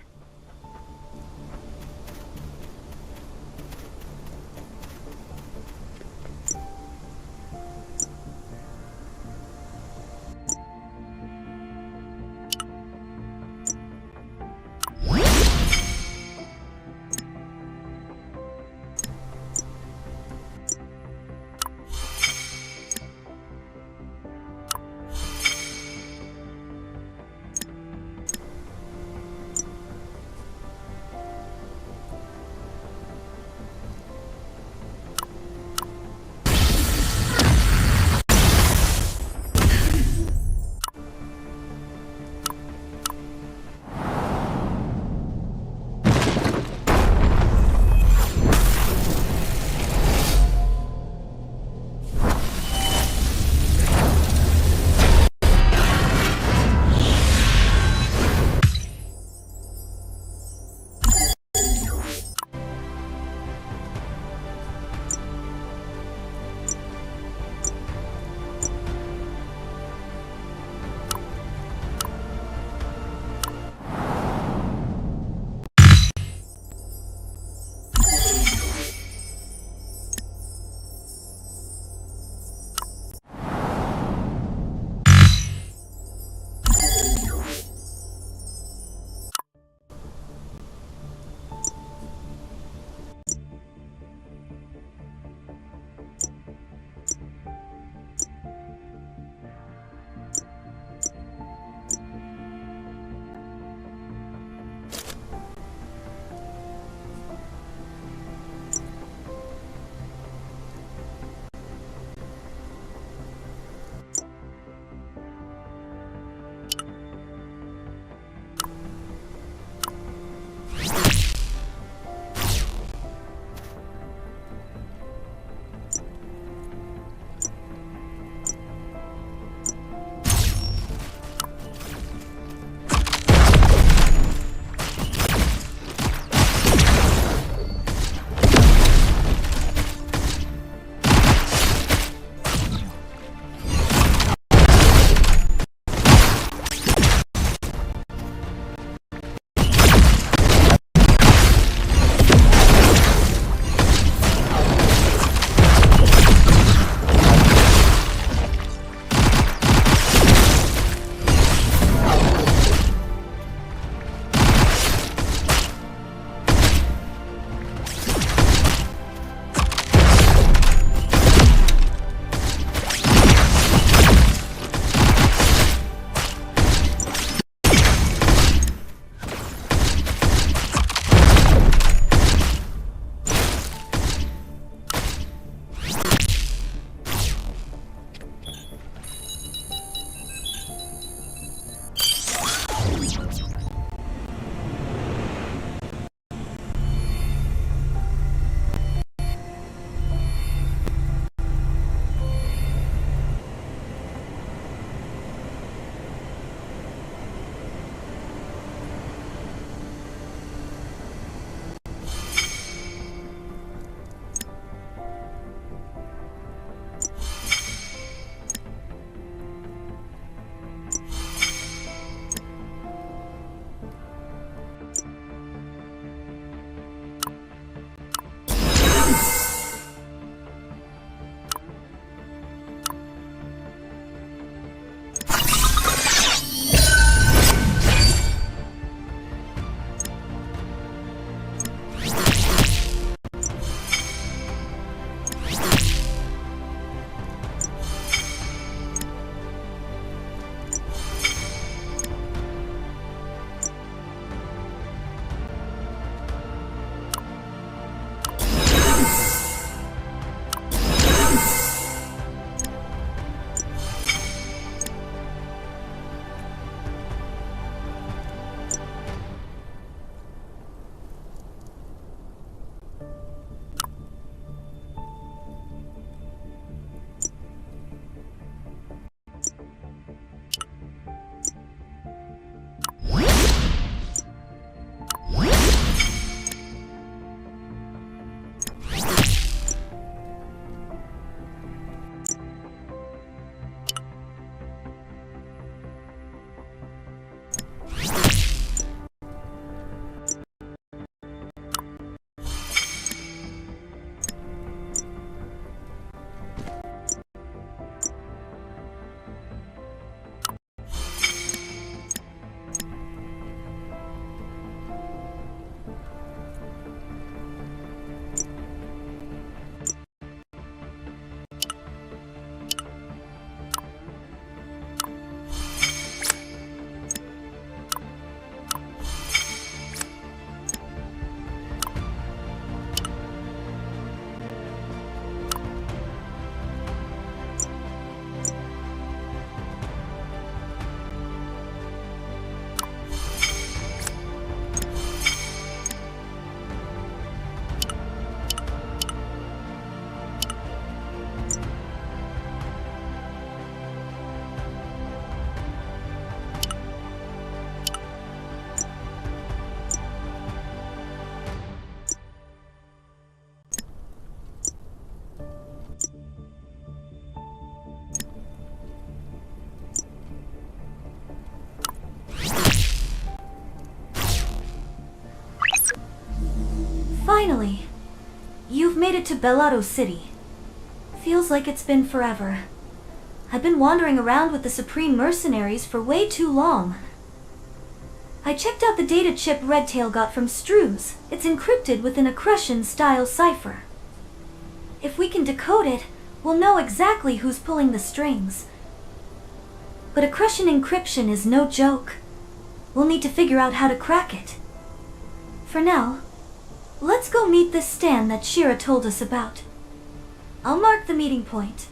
Speaker 7: Finally, you've made it to Bellotto City. Feels like it's been forever. I've been wandering around with the Supreme Mercenaries for way too long. I checked out the data chip Redtail got from Struz. It's encrypted within a Crucian-style cipher. If we can decode it, we'll know exactly who's pulling the strings. But a Crucian encryption is no joke. We'll need to figure out how to crack it. For now, let's go meet this stand that Shira told us about. I'll mark the meeting point.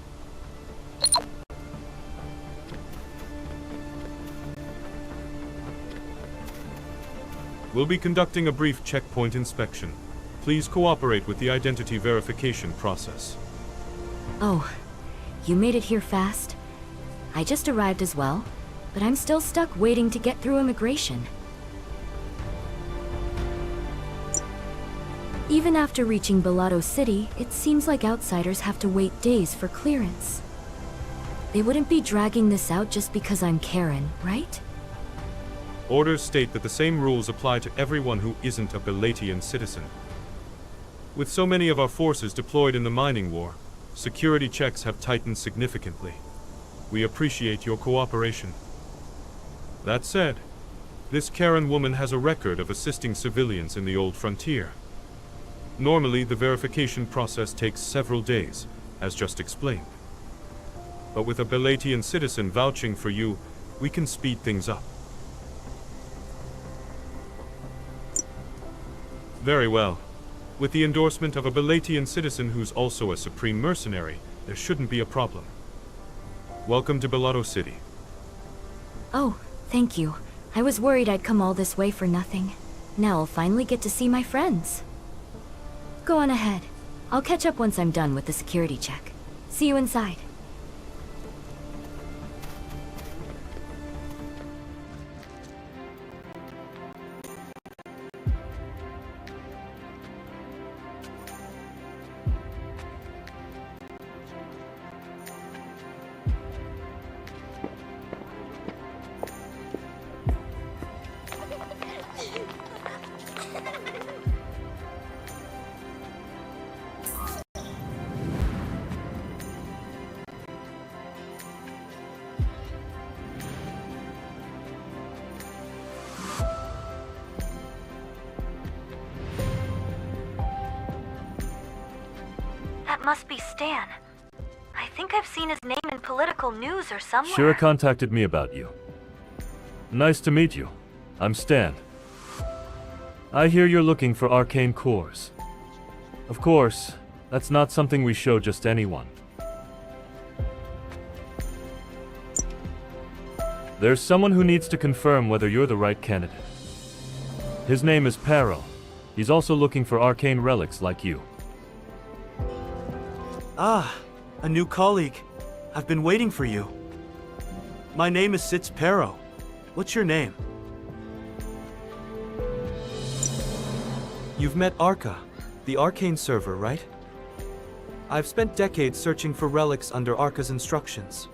Speaker 14: We'll be conducting a brief checkpoint inspection. Please cooperate with the identity verification process.
Speaker 5: Oh, you made it here fast? I just arrived as well, but I'm still stuck waiting to get through immigration. Even after reaching Bellotto City, it seems like outsiders have to wait days for clearance. They wouldn't be dragging this out just because I'm Karen, right?
Speaker 14: Orders state that the same rules apply to everyone who isn't a Belatian citizen. With so many of our forces deployed in the mining war, security checks have tightened significantly. We appreciate your cooperation. That said, this Karen woman has a record of assisting civilians in the Old Frontier. Normally, the verification process takes several days, as just explained. But with a Belatian citizen vouching for you, we can speed things up. Very well. With the endorsement of a Belatian citizen who's also a Supreme Mercenary, there shouldn't be a problem. Welcome to Bellotto City.
Speaker 5: Oh, thank you. I was worried I'd come all this way for nothing. Now I'll finally get to see my friends. Go on ahead. I'll catch up once I'm done with the security check. See you inside.
Speaker 7: That must be Stan. I think I've seen his name in political news or somewhere.
Speaker 1: Shira contacted me about you. Nice to meet you. I'm Stan. I hear you're looking for arcane cores. Of course, that's not something we show just anyone. There's someone who needs to confirm whether you're the right candidate. His name is Peril. He's also looking for arcane relics like you.
Speaker 13: Ah, a new colleague. I've been waiting for you. My name is Sitz Pero. What's your name? You've met Arca, the arcane server, right? I've spent decades searching for relics under Arca's instructions.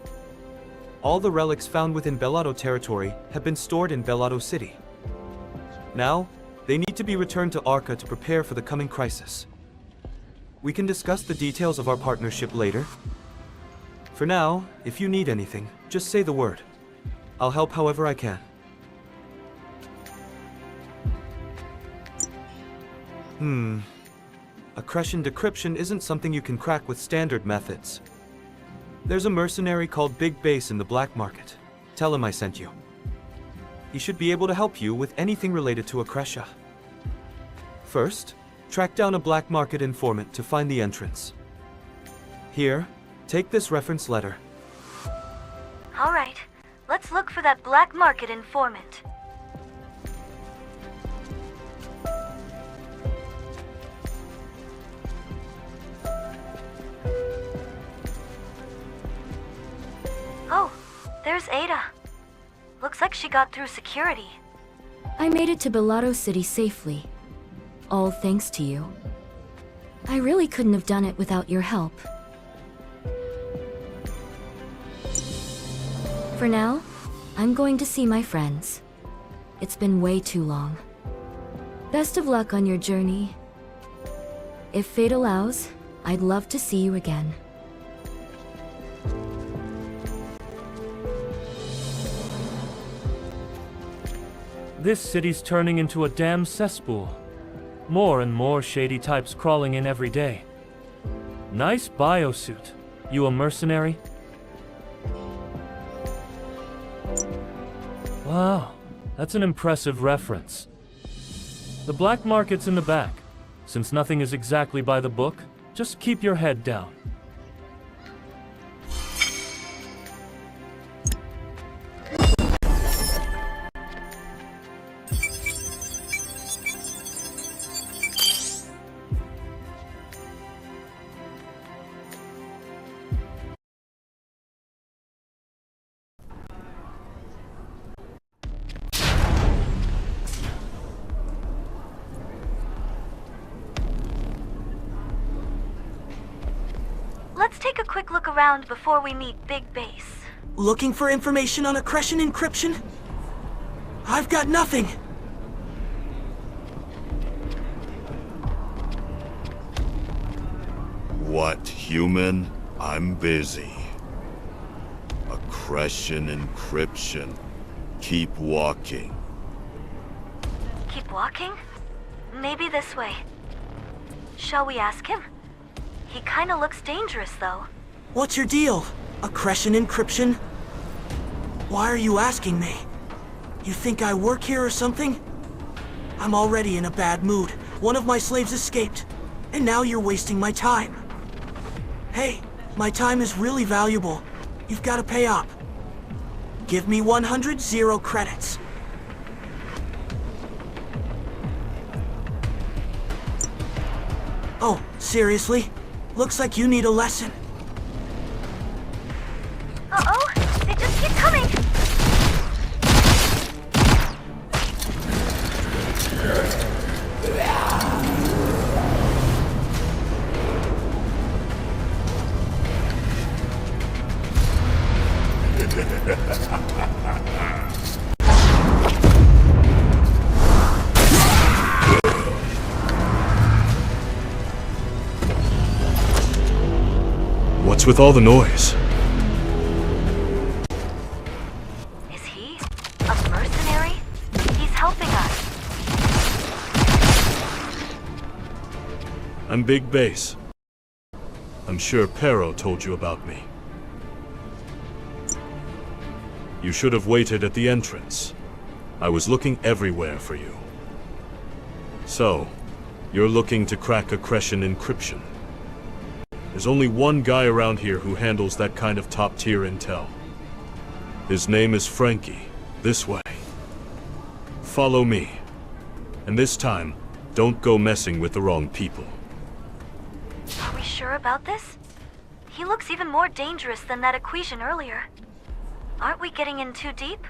Speaker 13: All the relics found within Bellotto territory have been stored in Bellotto City. Now, they need to be returned to Arca to prepare for the coming crisis. We can discuss the details of our partnership later. For now, if you need anything, just say the word. I'll help however I can. Accretion decryption isn't something you can crack with standard methods. There's a mercenary called Big Bass in the black market. Tell him I sent you. He should be able to help you with anything related to Accretia. First, track down a black market informant to find the entrance. Here, take this reference letter.
Speaker 7: Alright, let's look for that black market informant. Oh, there's Ada. Looks like she got through security.
Speaker 5: I made it to Bellotto City safely. All thanks to you. I really couldn't have done it without your help. For now, I'm going to see my friends. It's been way too long. Best of luck on your journey.
Speaker 12: If fate allows, I'd love to see you again.
Speaker 3: This city's turning into a damn cesspool. More and more shady types crawling in every day. Nice biosuit. You a mercenary? Wow, that's an impressive reference. The black market's in the back. Since nothing is exactly by the book, just keep your head down.
Speaker 7: Let's take a quick look around before we meet Big Base.
Speaker 10: Looking for information on accretion encryption? I've got nothing.
Speaker 1: What, human? I'm busy. Accretion encryption. Keep walking.
Speaker 7: Keep walking? Maybe this way. Shall we ask him? He kinda looks dangerous, though.
Speaker 10: What's your deal? Accretion encryption? Why are you asking me? You think I work here or something? I'm already in a bad mood. One of my slaves escaped, and now you're wasting my time. Hey, my time is really valuable. You've got to pay up. Give me 100 zero credits. Oh, seriously? Looks like you need a lesson.
Speaker 7: Uh-oh! They just keep coming!
Speaker 1: What's with all the noise?
Speaker 7: Is he a mercenary? He's helping us.
Speaker 1: I'm Big Base. I'm sure Pero told you about me. You should have waited at the entrance. I was looking everywhere for you. So, you're looking to crack accretion encryption. There's only one guy around here who handles that kind of top-tier intel. His name is Frankie. This way. Follow me. And this time, don't go messing with the wrong people.
Speaker 7: Are we sure about this? He looks even more dangerous than that equation earlier. Aren't we getting in too deep?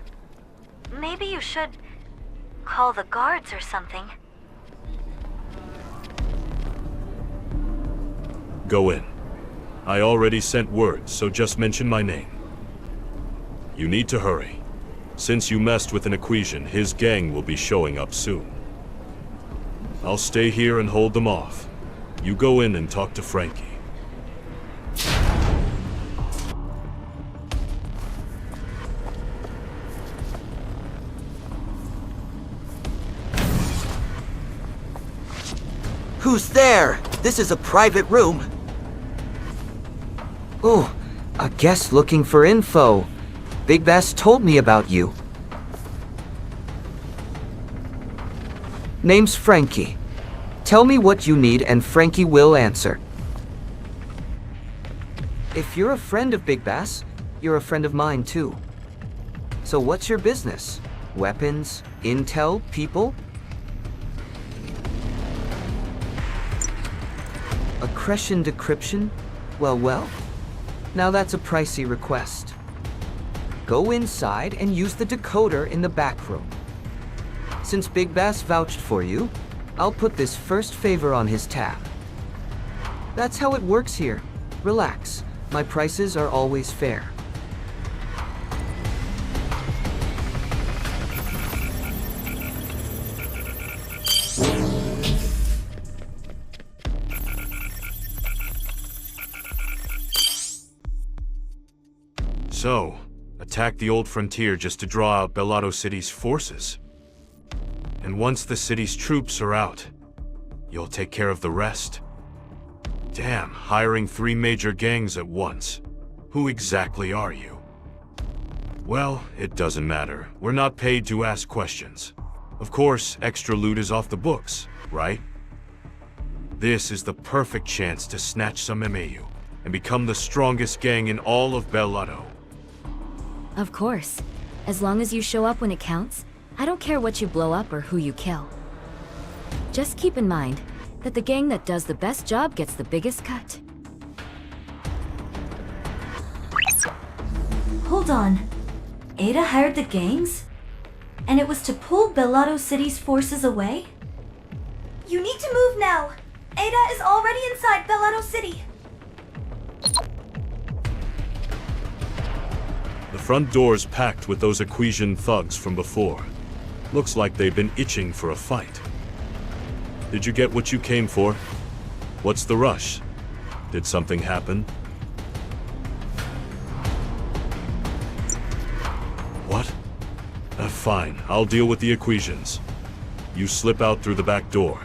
Speaker 7: Maybe you should call the guards or something.
Speaker 1: Go in. I already sent word, so just mention my name. You need to hurry. Since you messed with an equation, his gang will be showing up soon. I'll stay here and hold them off. You go in and talk to Frankie.
Speaker 10: Who's there? This is a private room. Oh, a guest looking for info. Big Bass told me about you. Name's Frankie. Tell me what you need and Frankie will answer. If you're a friend of Big Bass, you're a friend of mine too. So what's your business? Weapons? Intel? People? Accretion decryption? Well. Now that's a pricey request. Go inside and use the decoder in the back room. Since Big Bass vouched for you, I'll put this first favor on his tab. That's how it works here. Relax. My prices are always fair.
Speaker 1: So, attack the old frontier just to draw out Bellotto City's forces. And once the city's troops are out, you'll take care of the rest. Damn, hiring 3 major gangs at once. Who exactly are you? Well, it doesn't matter. We're not paid to ask questions. Of course, extra loot is off the books, right? This is the perfect chance to snatch some MAU and become the strongest gang in all of Bellotto.
Speaker 12: Of course. As long as you show up when it counts, I don't care what you blow up or who you kill. Just keep in mind that the gang that does the best job gets the biggest cut.
Speaker 7: Hold on. Ada hired the gangs? And it was to pull Bellotto City's forces away?
Speaker 11: You need to move now. Ada is already inside Bellotto City.
Speaker 1: The front door's packed with those Equisian thugs from before. Looks like they've been itching for a fight. Did you get what you came for? What's the rush? Did something happen? What? Fine, I'll deal with the Equisians. You slip out through the back door.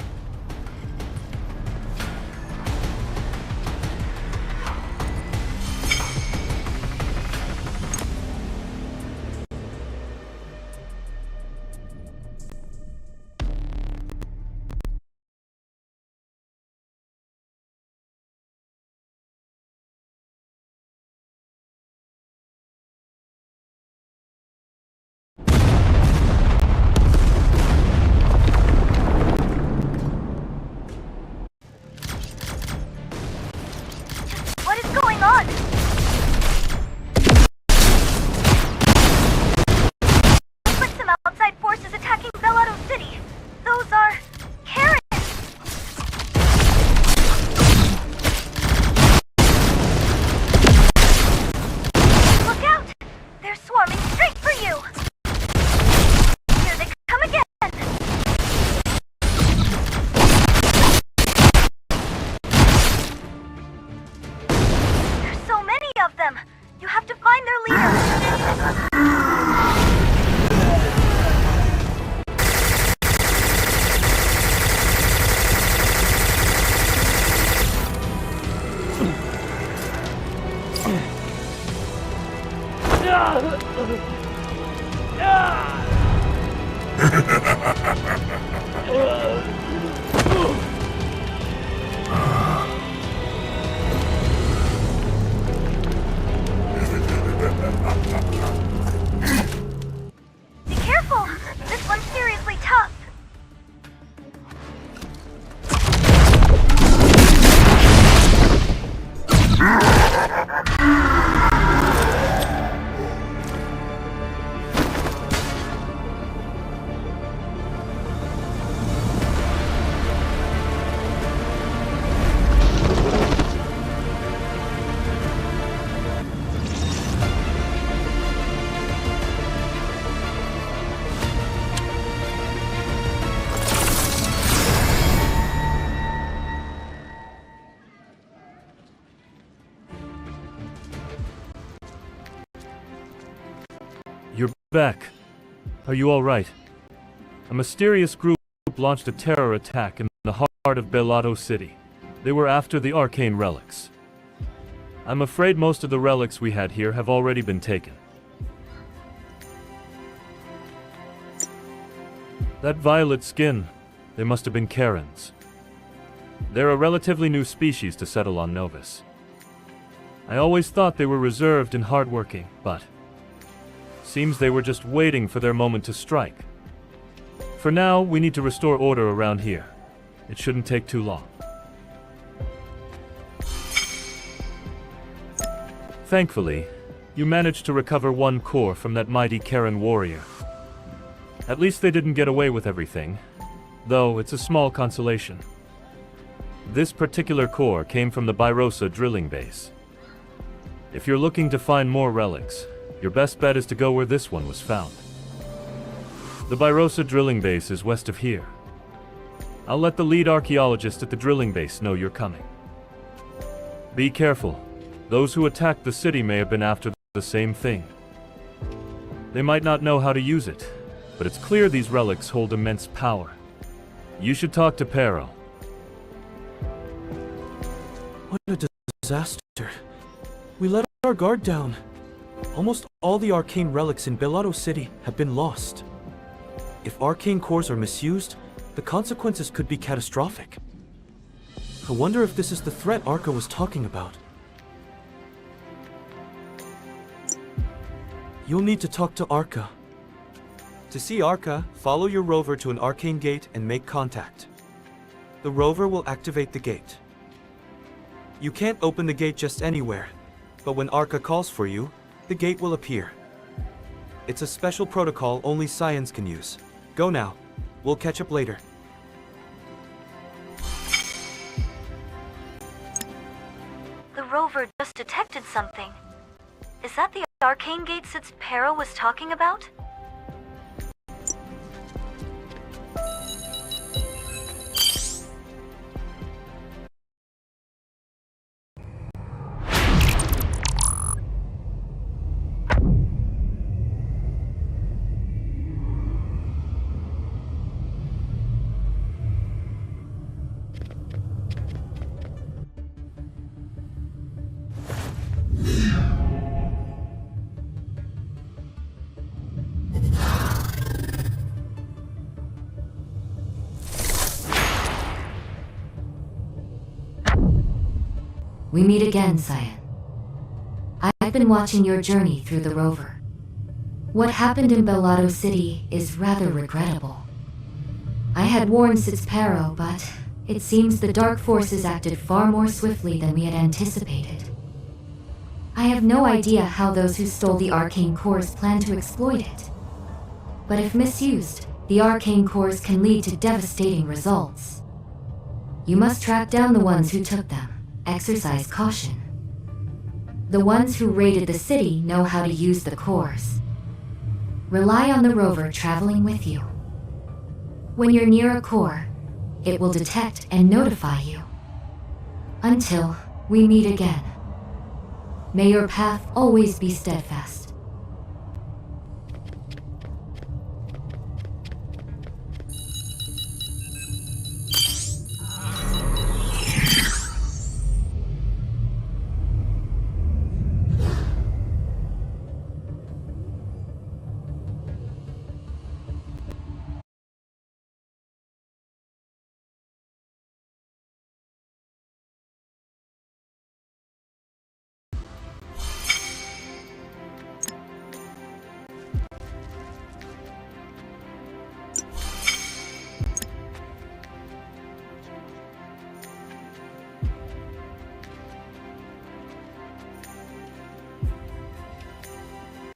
Speaker 11: What is going on? Looks like some outside forces attacking Bellotto City. Those are Karens. Look out! They're swarming straight for you. Here they come again. There's so many of them. You have to find their leader. Be careful! This one's seriously tough.
Speaker 3: You're back. Are you all right? A mysterious group launched a terror attack in the heart of Bellotto City. They were after the arcane relics. I'm afraid most of the relics we had here have already been taken. That violet skin, they must have been Karens. They're a relatively new species to settle on Novus. I always thought they were reserved and hardworking, but seems they were just waiting for their moment to strike. For now, we need to restore order around here. It shouldn't take too long. Thankfully, you managed to recover 1 core from that mighty Karen warrior. At least they didn't get away with everything, though it's a small consolation. This particular core came from the Byrosa drilling base. If you're looking to find more relics, your best bet is to go where this one was found. The Byrosa drilling base is west of here. I'll let the lead archaeologist at the drilling base know you're coming. Be careful. Those who attacked the city may have been after the same thing. They might not know how to use it, but it's clear these relics hold immense power. You should talk to Pero.
Speaker 10: What a disaster. We let our guard down. Almost all the arcane relics in Belado City have been lost. If arcane cores are misused, the consequences could be catastrophic. I wonder if this is the threat Arca was talking about. You'll need to talk to Arca.
Speaker 13: To see Arca, follow your rover to an arcane gate and make contact. The rover will activate the gate. You can't open the gate just anywhere, but when Arca calls for you, the gate will appear. It's a special protocol only Science can use. Go now. We'll catch up later.
Speaker 7: The rover just detected something. Is that the arcane gates that Pero was talking about?
Speaker 5: We meet again, Cyan. I've been watching your journey through the rover. What happened in Belado City is rather regrettable. I had warned Pero, but it seems the Dark Forces acted far more swiftly than we had anticipated. I have no idea how those who stole the arcane cores plan to exploit it. But if misused, the arcane cores can lead to devastating results. You must track down the ones who took them. Exercise caution. The ones who raided the city know how to use the cores. Rely on the rover traveling with you. When you're near a core, it will detect and notify you. Until we meet again. May your path always be steadfast.